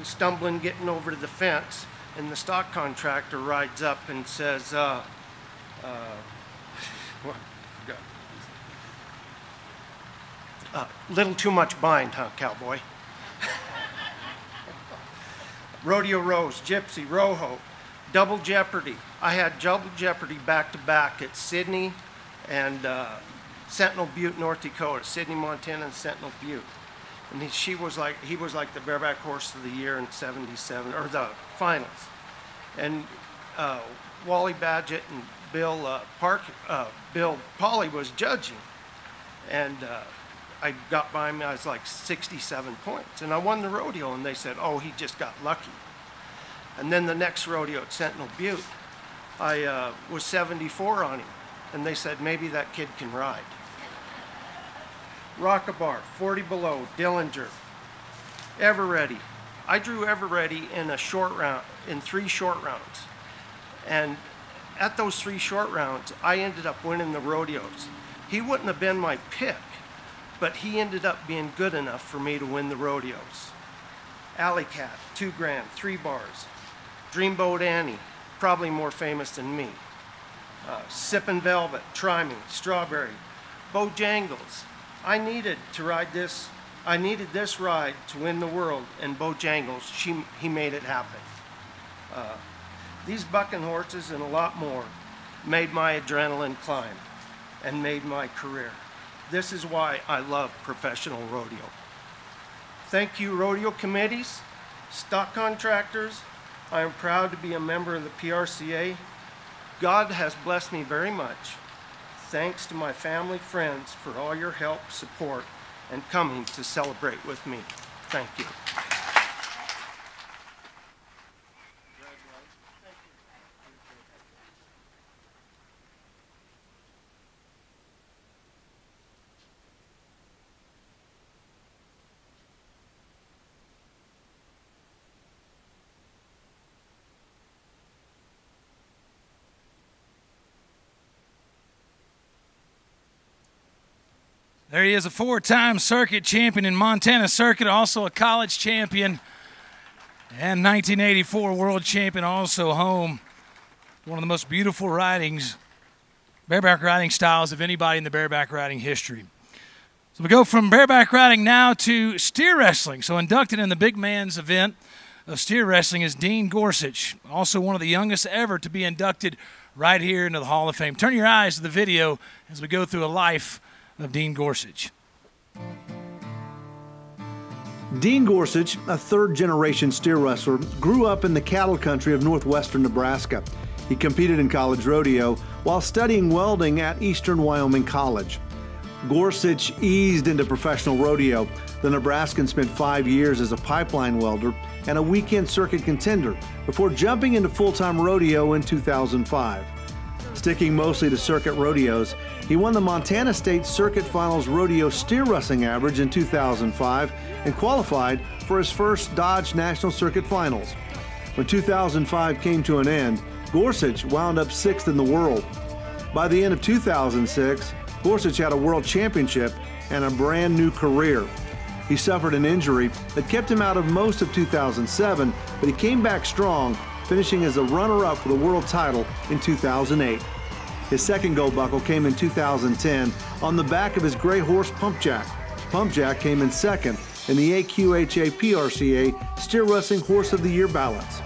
stumbling, getting over to the fence, and the stock contractor rides up and says, little too much bind, huh, cowboy? Rodeo Rose, Gypsy, Rojo, Double Jeopardy. I had Double Jeopardy back-to-back at Sydney and Sentinel Butte, North Dakota. Sydney, Montana, and Sentinel Butte. And he was like the bareback horse of the year in '77, or the finals. And Wally Badgett and Bill Pauley was judging. And I got by him, I was like 67 points. And I won the rodeo, and they said, oh, he just got lucky. And then the next rodeo at Sentinel Butte, I was 74 on him. And they said, maybe that kid can ride. Rockabar, 40 below, Dillinger, Everready. I drew Everready in a short round, in 3 short rounds. And at those 3 short rounds, I ended up winning the rodeos. He wouldn't have been my pick, but he ended up being good enough for me to win the rodeos. Alley Cat, 2 grand, 3 bars. Dreamboat Annie, probably more famous than me. Sippin' Velvet, Try Me, Strawberry. Bojangles. I needed to ride this. I needed this ride to win the world, and Bojangles, he made it happen. These bucking horses and a lot more made my adrenaline climb and made my career. This is why I love professional rodeo. Thank you, rodeo committees, stock contractors. I am proud to be a member of the PRCA. God has blessed me very much. Thanks to my family, friends, for all your help, support, and coming to celebrate with me. Thank you. There he is, a 4-time circuit champion in Montana Circuit, also a college champion, and 1984 world champion, also home. One of the most beautiful ridings, bareback riding styles of anybody in the bareback riding history. So we go from bareback riding now to steer wrestling. So inducted in the big man's event of steer wrestling is Dean Gorsuch, also one of the youngest ever to be inducted right here into the Hall of Fame. Turn your eyes to the video as we go through a life of Dean Gorsuch. Dean Gorsuch, a third-generation steer wrestler, grew up in the cattle country of northwestern Nebraska. He competed in college rodeo while studying welding at Eastern Wyoming College. Gorsuch eased into professional rodeo. The Nebraskan spent 5 years as a pipeline welder and a weekend circuit contender before jumping into full-time rodeo in 2005. Sticking mostly to circuit rodeos, he won the Montana State Circuit Finals Rodeo Steer Wrestling Average in 2005 and qualified for his first Dodge National Circuit Finals. When 2005 came to an end, Gorsuch wound up 6th in the world. By the end of 2006, Gorsuch had a world championship and a brand new career. He suffered an injury that kept him out of most of 2007, but he came back strong, finishing as a runner-up for the world title in 2008. His second gold buckle came in 2010 on the back of his gray horse Pumpjack. Pumpjack came in second in the AQHA PRCA Steer Wrestling Horse of the Year ballots.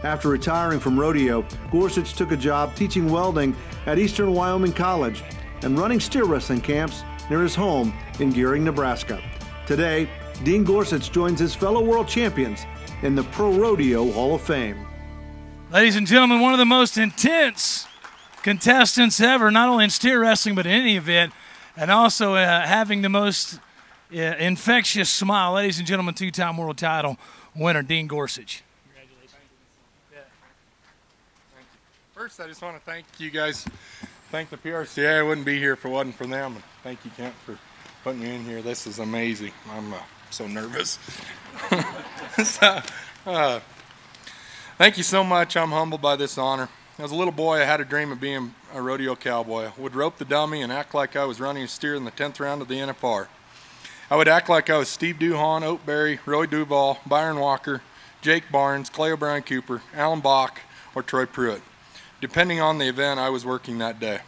After retiring from rodeo, Gorsuch took a job teaching welding at Eastern Wyoming College and running steer wrestling camps near his home in Gearing, Nebraska. Today, Dean Gorsuch joins his fellow world champions in the ProRodeo Hall of Fame. Ladies and gentlemen, one of the most intense contestants ever, not only in steer wrestling but in any event, and also having the most infectious smile. Ladies and gentlemen, two-time world title winner, Dean Gorsuch. First, I just want to thank you guys. Thank the PRCA. I wouldn't be here if it wasn't for them. And thank you, Kent, for putting me in here. This is amazing. I'm so nervous. Thank you so much. I'm humbled by this honor. As a little boy, I had a dream of being a rodeo cowboy. I would rope the dummy and act like I was running a steer in the 10th round of the NFR. I would act like I was Steve Duhon, Oak Berry, Roy Duval, Byron Walker, Jake Barnes, Clay O'Brien Cooper, Alan Bach, or Troy Pruitt, depending on the event I was working that day.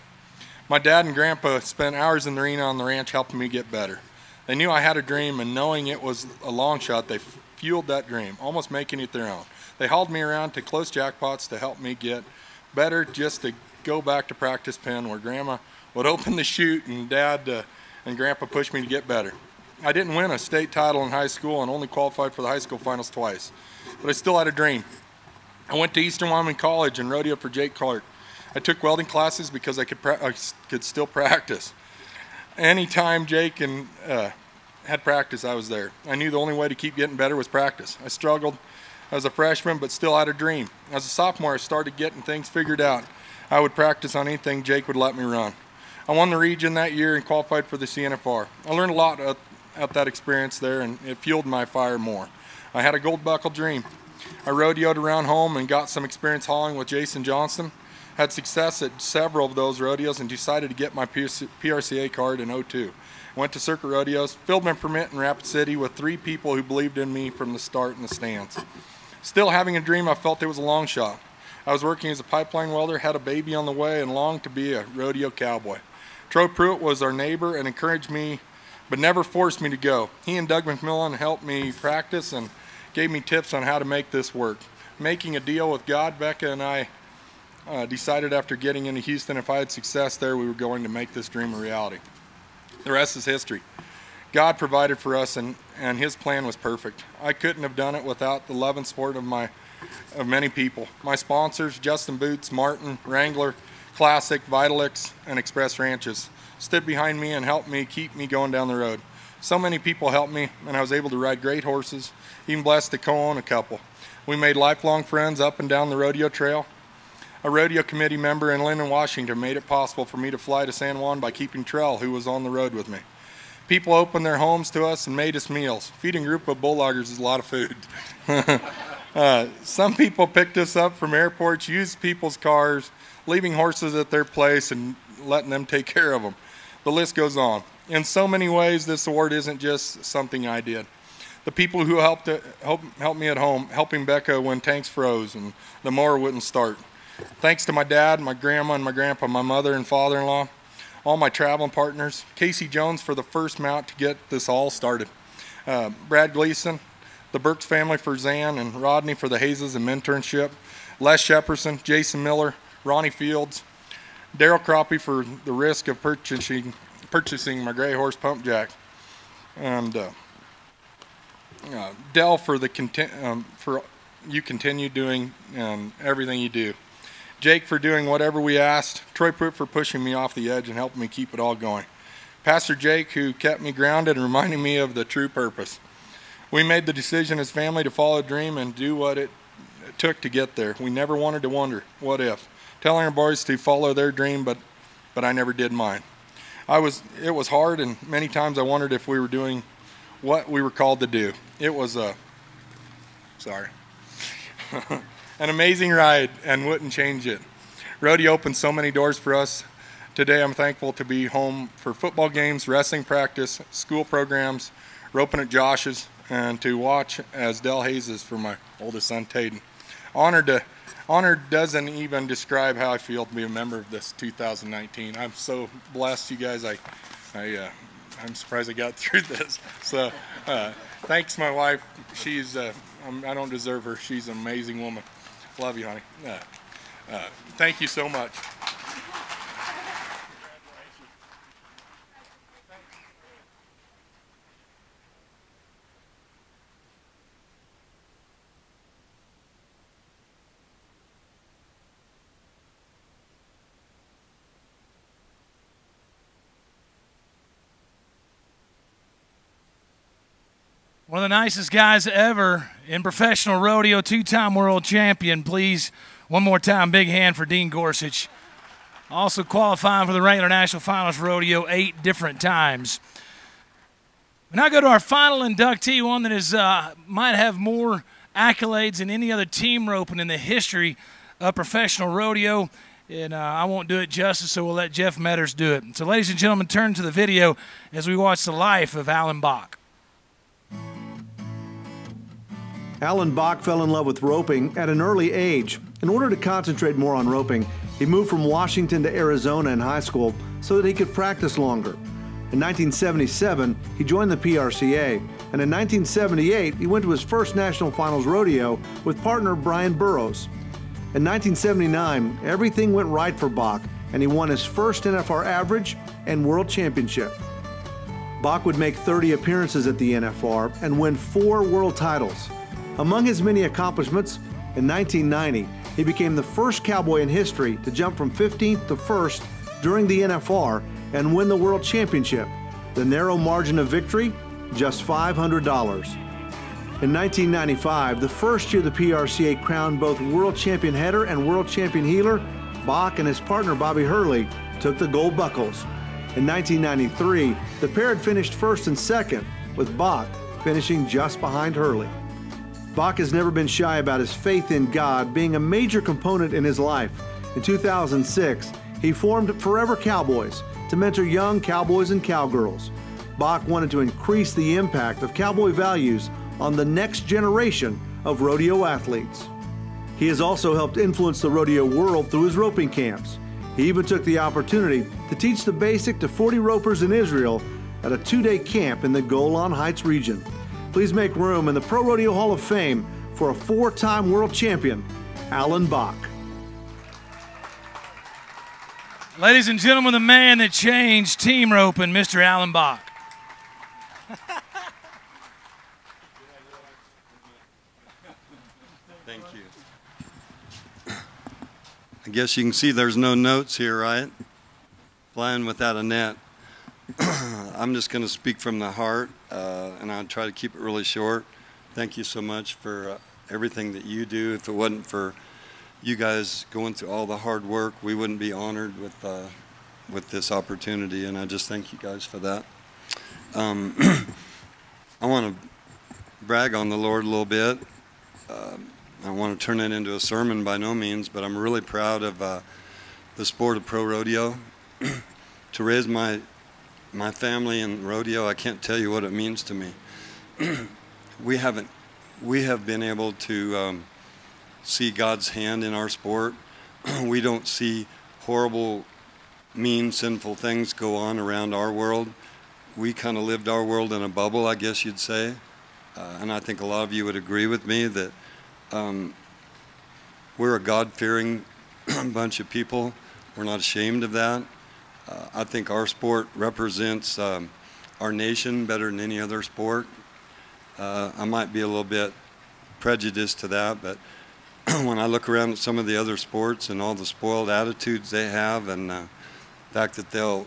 My dad and grandpa spent hours in the arena on the ranch helping me get better. They knew I had a dream, and knowing it was a long shot, they fueled that dream, almost making it their own. They hauled me around to close jackpots to help me get better, just to go back to practice pen where Grandma would open the chute and Dad and Grandpa pushed me to get better. I didn't win a state title in high school and only qualified for the high school finals twice, but I still had a dream. I went to Eastern Wyoming College and rodeo for Jake Clark. I took welding classes because I could still practice. Anytime Jake had practice, I was there. I knew the only way to keep getting better was practice. I struggled as a freshman, but still had a dream. As a sophomore, I started getting things figured out. I would practice on anything Jake would let me run. I won the region that year and qualified for the CNFR. I learned a lot at that experience there, and it fueled my fire more. I had a gold buckle dream. I rodeoed around home and got some experience hauling with Jason Johnson. Had success at several of those rodeos and decided to get my PRCA card in '02. Went to circuit rodeos, filled my permit in Rapid City with 3 people who believed in me from the start in the stands. Still having a dream, I felt it was a long shot. I was working as a pipeline welder, had a baby on the way, and longed to be a rodeo cowboy. Troy Pruitt was our neighbor and encouraged me, but never forced me to go. He and Doug McMillan helped me practice and gave me tips on how to make this work. Making a deal with God, Becca and I decided after getting into Houston, if I had success there, we were going to make this dream a reality. The rest is history. God provided for us, and his plan was perfect. I couldn't have done it without the love and support of many people. My sponsors, Justin Boots, Martin, Wrangler, Classic, Vitalix, and Express Ranches, stood behind me and helped me keep me going down the road. So many people helped me, and I was able to ride great horses, even blessed to co-own a couple. We made lifelong friends up and down the rodeo trail. A rodeo committee member in Lyndon, Washington made it possible for me to fly to San Juan by keeping Trell, who was on the road with me. People opened their homes to us and made us meals. Feeding a group of bull loggers is a lot of food. Some people picked us up from airports, used people's cars, leaving horses at their place and letting them take care of them. The list goes on. In so many ways, this award isn't just something I did. The people who helped me at home, helping Becca when tanks froze and the mower wouldn't start. Thanks to my dad, my grandma, and my grandpa, my mother and father-in-law, all my traveling partners, Casey Jones for the first mount to get this all started, Brad Gleason, the Burks family for Zan, and Rodney for the Hazes and mentorship, Les Shepperson, Jason Miller, Ronnie Fields, Daryl Croppy for the risk of purchasing my gray horse pump jack, and Dell for for you continue doing everything you do. Jake for doing whatever we asked. Troy Pruitt for pushing me off the edge and helping me keep it all going. Pastor Jake, who kept me grounded and reminded me of the true purpose. We made the decision as family to follow a dream and do what it took to get there. We never wanted to wonder, what if? Telling our boys to follow their dream, but I never did mine. It was hard, and many times I wondered if we were doing what we were called to do. It was an amazing ride and wouldn't change it. Rodeo opened so many doors for us. Today I'm thankful to be home for football games, wrestling practice, school programs, roping at Josh's, and to watch as Dell Hazes for my oldest son, Tayden. Honored doesn't even describe how I feel to be a member of this 2019. I'm so blessed, you guys. I'm surprised I got through this. So thanks my wife. She's I don't deserve her. She's an amazing woman. Love you, honey. Thank you so much. One of the nicest guys ever in professional rodeo, two-time world champion. Please, one more time, big hand for Dean Gorsuch. Also qualifying for the regular national finals rodeo 8 different times. We now go to our final inductee, one that is might have more accolades than any other team roping in the history of professional rodeo. And I won't do it justice, so we'll let Jeff Metters do it. So, ladies and gentlemen, turn to the video as we watch the life of Alan Bach. Alan Bach fell in love with roping at an early age. In order to concentrate more on roping, he moved from Washington to Arizona in high school so that he could practice longer. In 1977, he joined the PRCA, and in 1978, he went to his first national finals rodeo with partner Brian Burroughs. In 1979, everything went right for Bach, and he won his first NFR average and world championship. Bach would make 30 appearances at the NFR and win 4 world titles. Among his many accomplishments, in 1990, he became the first cowboy in history to jump from 15th to 1st during the NFR and win the World Championship. The narrow margin of victory, just $500. In 1995, the first year the PRCA crowned both World Champion Header and World Champion Heeler, Bach and his partner Bobby Hurley took the gold buckles. In 1993, the pair had finished first and second, with Bach finishing just behind Hurley. Bach has never been shy about his faith in God being a major component in his life. In 2006, he formed Forever Cowboys to mentor young cowboys and cowgirls. Bach wanted to increase the impact of cowboy values on the next generation of rodeo athletes. He has also helped influence the rodeo world through his roping camps. He even took the opportunity to teach the basic to 40 ropers in Israel at a 2-day camp in the Golan Heights region. Please make room in the Pro Rodeo Hall of Fame for a 4-time world champion, Alan Bach. Ladies and gentlemen, the man that changed team roping, Mr. Alan Bach. Thank you. I guess you can see there's no notes here, right? Flying without a net. I'm just going to speak from the heart, and I'll try to keep it really short. Thank you so much for everything that you do. If it wasn't for you guys going through all the hard work, we wouldn't be honored with this opportunity, and I just thank you guys for that. I want to brag on the Lord a little bit. I want to turn it into a sermon by no means, but I'm really proud of the sport of pro rodeo. To raise my family in rodeo, I can't tell you what it means to me. We have been able to see God's hand in our sport. We don't see horrible, mean, sinful things go on around our world. We kind of lived our world in a bubble, I guess you'd say. And I think a lot of you would agree with me that we're a God-fearing bunch of people. We're not ashamed of that. I think our sport represents our nation better than any other sport. I might be a little bit prejudiced to that, but when I look around at some of the other sports and all the spoiled attitudes they have, and the fact that they'll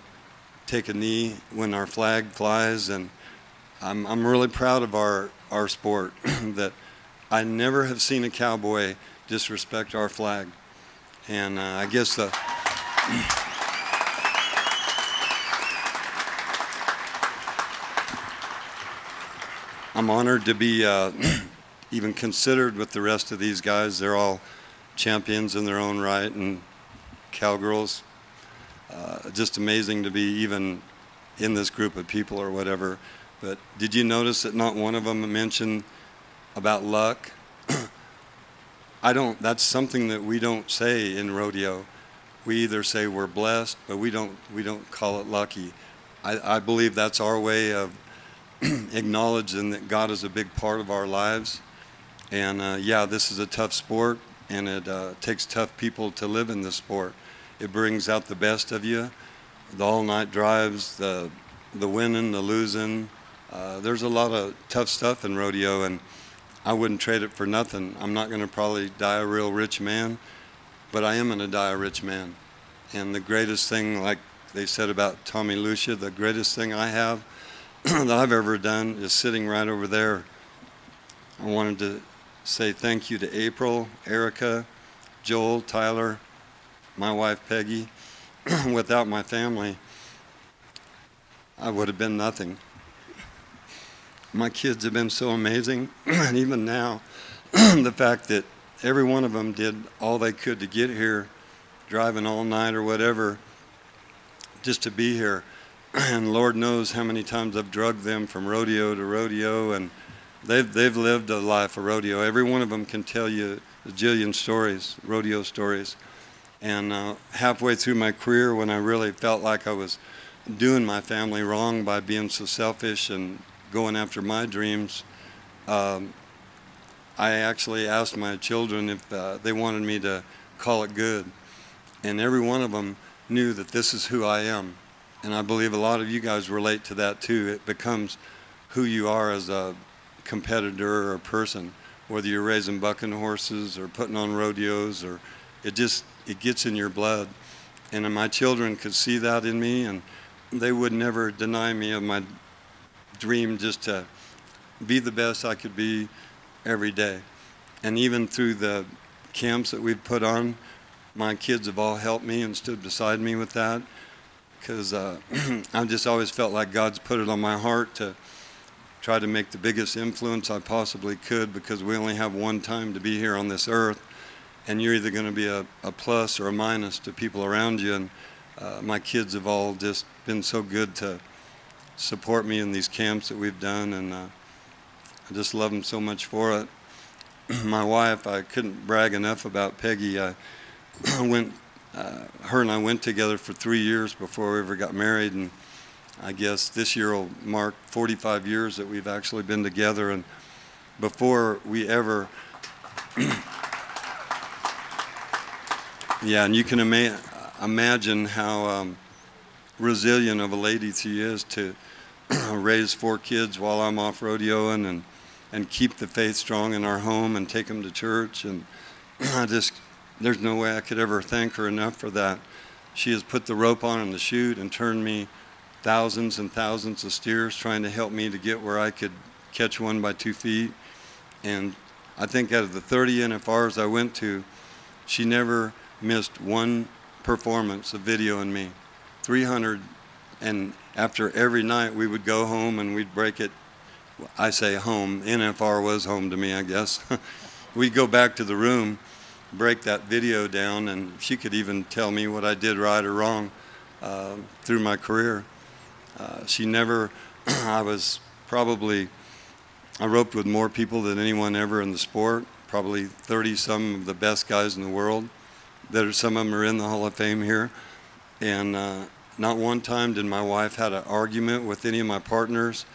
take a knee when our flag flies, and I'm really proud of our sport. That I never have seen a cowboy disrespect our flag, and I guess the I'm honored to be even considered with the rest of these guys. They're all champions in their own right, and cowgirls. Just amazing to be even in this group of people or whatever. But did you notice that not one of them mentioned about luck? That's something that we don't say in rodeo. We either say we're blessed, but we don't call it lucky. I believe that's our way of acknowledging that God is a big part of our lives. And yeah, this is a tough sport, and it takes tough people to live in this sport. It brings out the best of you, the all-night drives, the winning, the losing. There's a lot of tough stuff in rodeo, and I wouldn't trade it for nothing. I'm not going to probably die a real rich man, but I am going to die a rich man. And the greatest thing, like they said about Tommy Lucia, the greatest thing I have that I've ever done is sitting right over there. I wanted to say thank you to April, Erica, Joel, Tyler, my wife Peggy. Without my family, I would have been nothing. My kids have been so amazing, and even now, the fact that every one of them did all they could to get here, driving all night or whatever, just to be here. And Lord knows how many times I've drugged them from rodeo to rodeo, and they've lived a life of rodeo. Every one of them can tell you a jillion stories, rodeo stories. And halfway through my career, when I really felt like I was doing my family wrong by being so selfish and going after my dreams, I actually asked my children if they wanted me to call it good. And every one of them knew that this is who I am. And I believe a lot of you guys relate to that too. It becomes who you are as a competitor or a person, whether you're raising bucking horses or putting on rodeos, or it gets in your blood. And my children could see that in me, and they would never deny me of my dream just to be the best I could be every day. And even through the camps that we've put on, my kids have all helped me and stood beside me with that, because I've just always felt like God's put it on my heart to try to make the biggest influence I possibly could, because we only have one time to be here on this earth, and you're either going to be a plus or a minus to people around you. And my kids have all just been so good to support me in these camps that we've done, and I just love them so much for it. My wife, I couldn't brag enough about Peggy. Her and I went together for 3 years before we ever got married, and I guess this year will mark 45 years that we've actually been together. And before we ever yeah, and you can imagine how resilient of a lady she is to raise 4 kids while I'm off rodeoing, and keep the faith strong in our home and take them to church. And there's no way I could ever thank her enough for that. She has put the rope on in the chute and turned me thousands and thousands of steers, trying to help me to get where I could catch one by 2 feet. And I think out of the 30 NFRs I went to, she never missed one performance of videoing me. 300, and after every night we would go home and we'd break it. I say home, NFR was home to me, I guess. We'd go back to the room, break that video down, and she could even tell me what I did right or wrong through my career. She never, I roped with more people than anyone ever in the sport, probably 30 some of the best guys in the world. Some of them are in the Hall of Fame here. And not one time did my wife have an argument with any of my partners,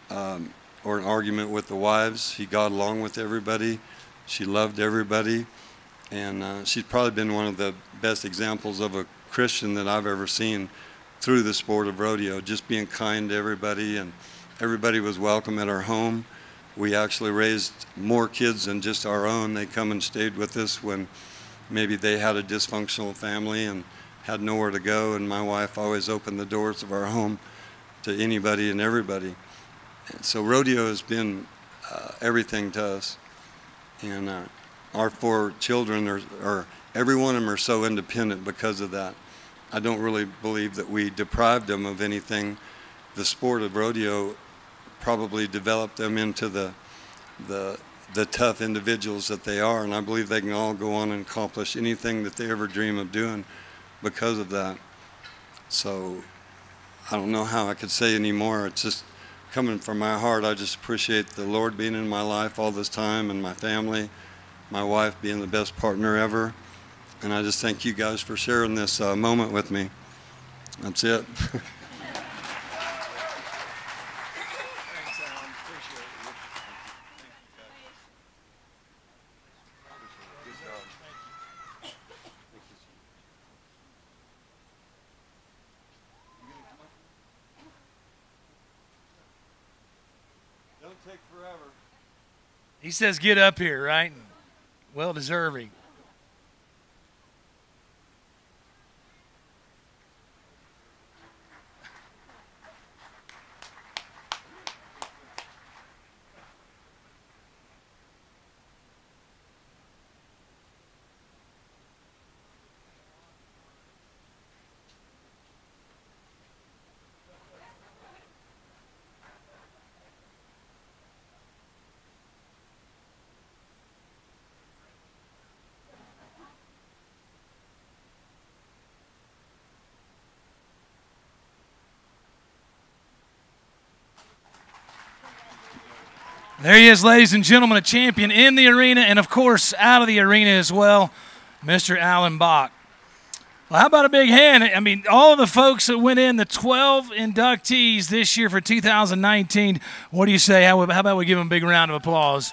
or an argument with the wives. She got along with everybody. She loved everybody. And she's probably been one of the best examples of a Christian that I've ever seen through the sport of rodeo, just being kind to everybody, and everybody was welcome at our home. We actually raised more kids than just our own. They come and stayed with us when maybe they had a dysfunctional family and had nowhere to go, and my wife always opened the doors of our home to anybody and everybody. So rodeo has been everything to us. And our 4 children are every one of them are so independent because of that. I don't really believe that we deprived them of anything. The sport of rodeo probably developed them into the tough individuals that they are, and I believe they can all go on and accomplish anything that they ever dream of doing because of that. So I don't know how I could say any more. It's just coming from my heart. I just appreciate the Lord being in my life all this time, and my family, my wife being the best partner ever. And I just thank you guys for sharing this moment with me. That's it. take forever. He says get up here, right? Well deserving. There he is, ladies and gentlemen, a champion in the arena and, of course, out of the arena as well, Mr. Alan Bach. Well, how about a big hand? I mean, all of the folks that went in, the 12 inductees this year for 2019, what do you say? How about we give them a big round of applause?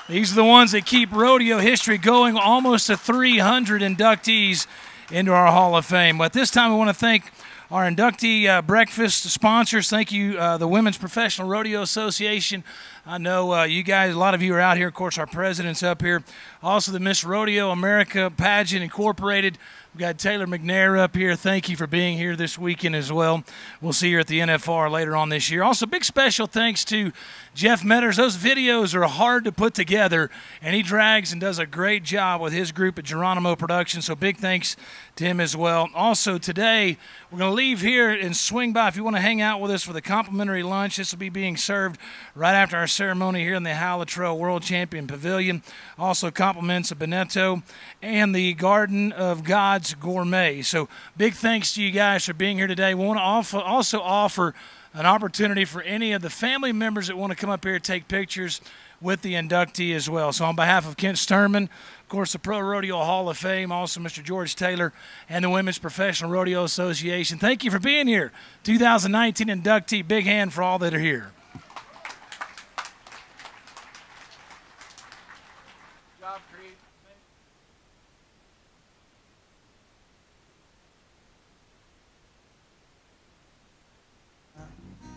These are the ones that keep rodeo history going, almost to 300 inductees into our Hall of Fame. But this time we want to thank our inductee breakfast sponsors. Thank you, the Women's Professional Rodeo Association. I know you guys, a lot of you are out here. Of course, our president's up here. Also, the Miss Rodeo America Pageant Incorporated. We've got Taylor McNair up here. Thank you for being here this weekend as well. We'll see you at the NFR later on this year. Also, big special thanks to Jeff Metters. Those videos are hard to put together, and he drags and does a great job with his group at Geronimo Productions, so big thanks to him as well. Also, today, we're going to leave here and swing by. If you want to hang out with us for the complimentary lunch, this will be being served right after our ceremony here in the Hal Luttrell World Champion Pavilion. Also, compliments of Beneto and the Garden of God's Gourmet. So, big thanks to you guys for being here today. We want to also offer an opportunity for any of the family members that want to come up here and take pictures with the inductee as well. So on behalf of Kent Sturman, of course, the Pro Rodeo Hall of Fame, also Mr. George Taylor, and the Women's Professional Rodeo Association, thank you for being here. 2019 inductee, big hand for all that are here.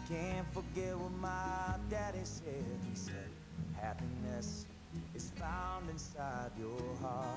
Can't forget what my daddy said. He said, happiness is found inside your heart.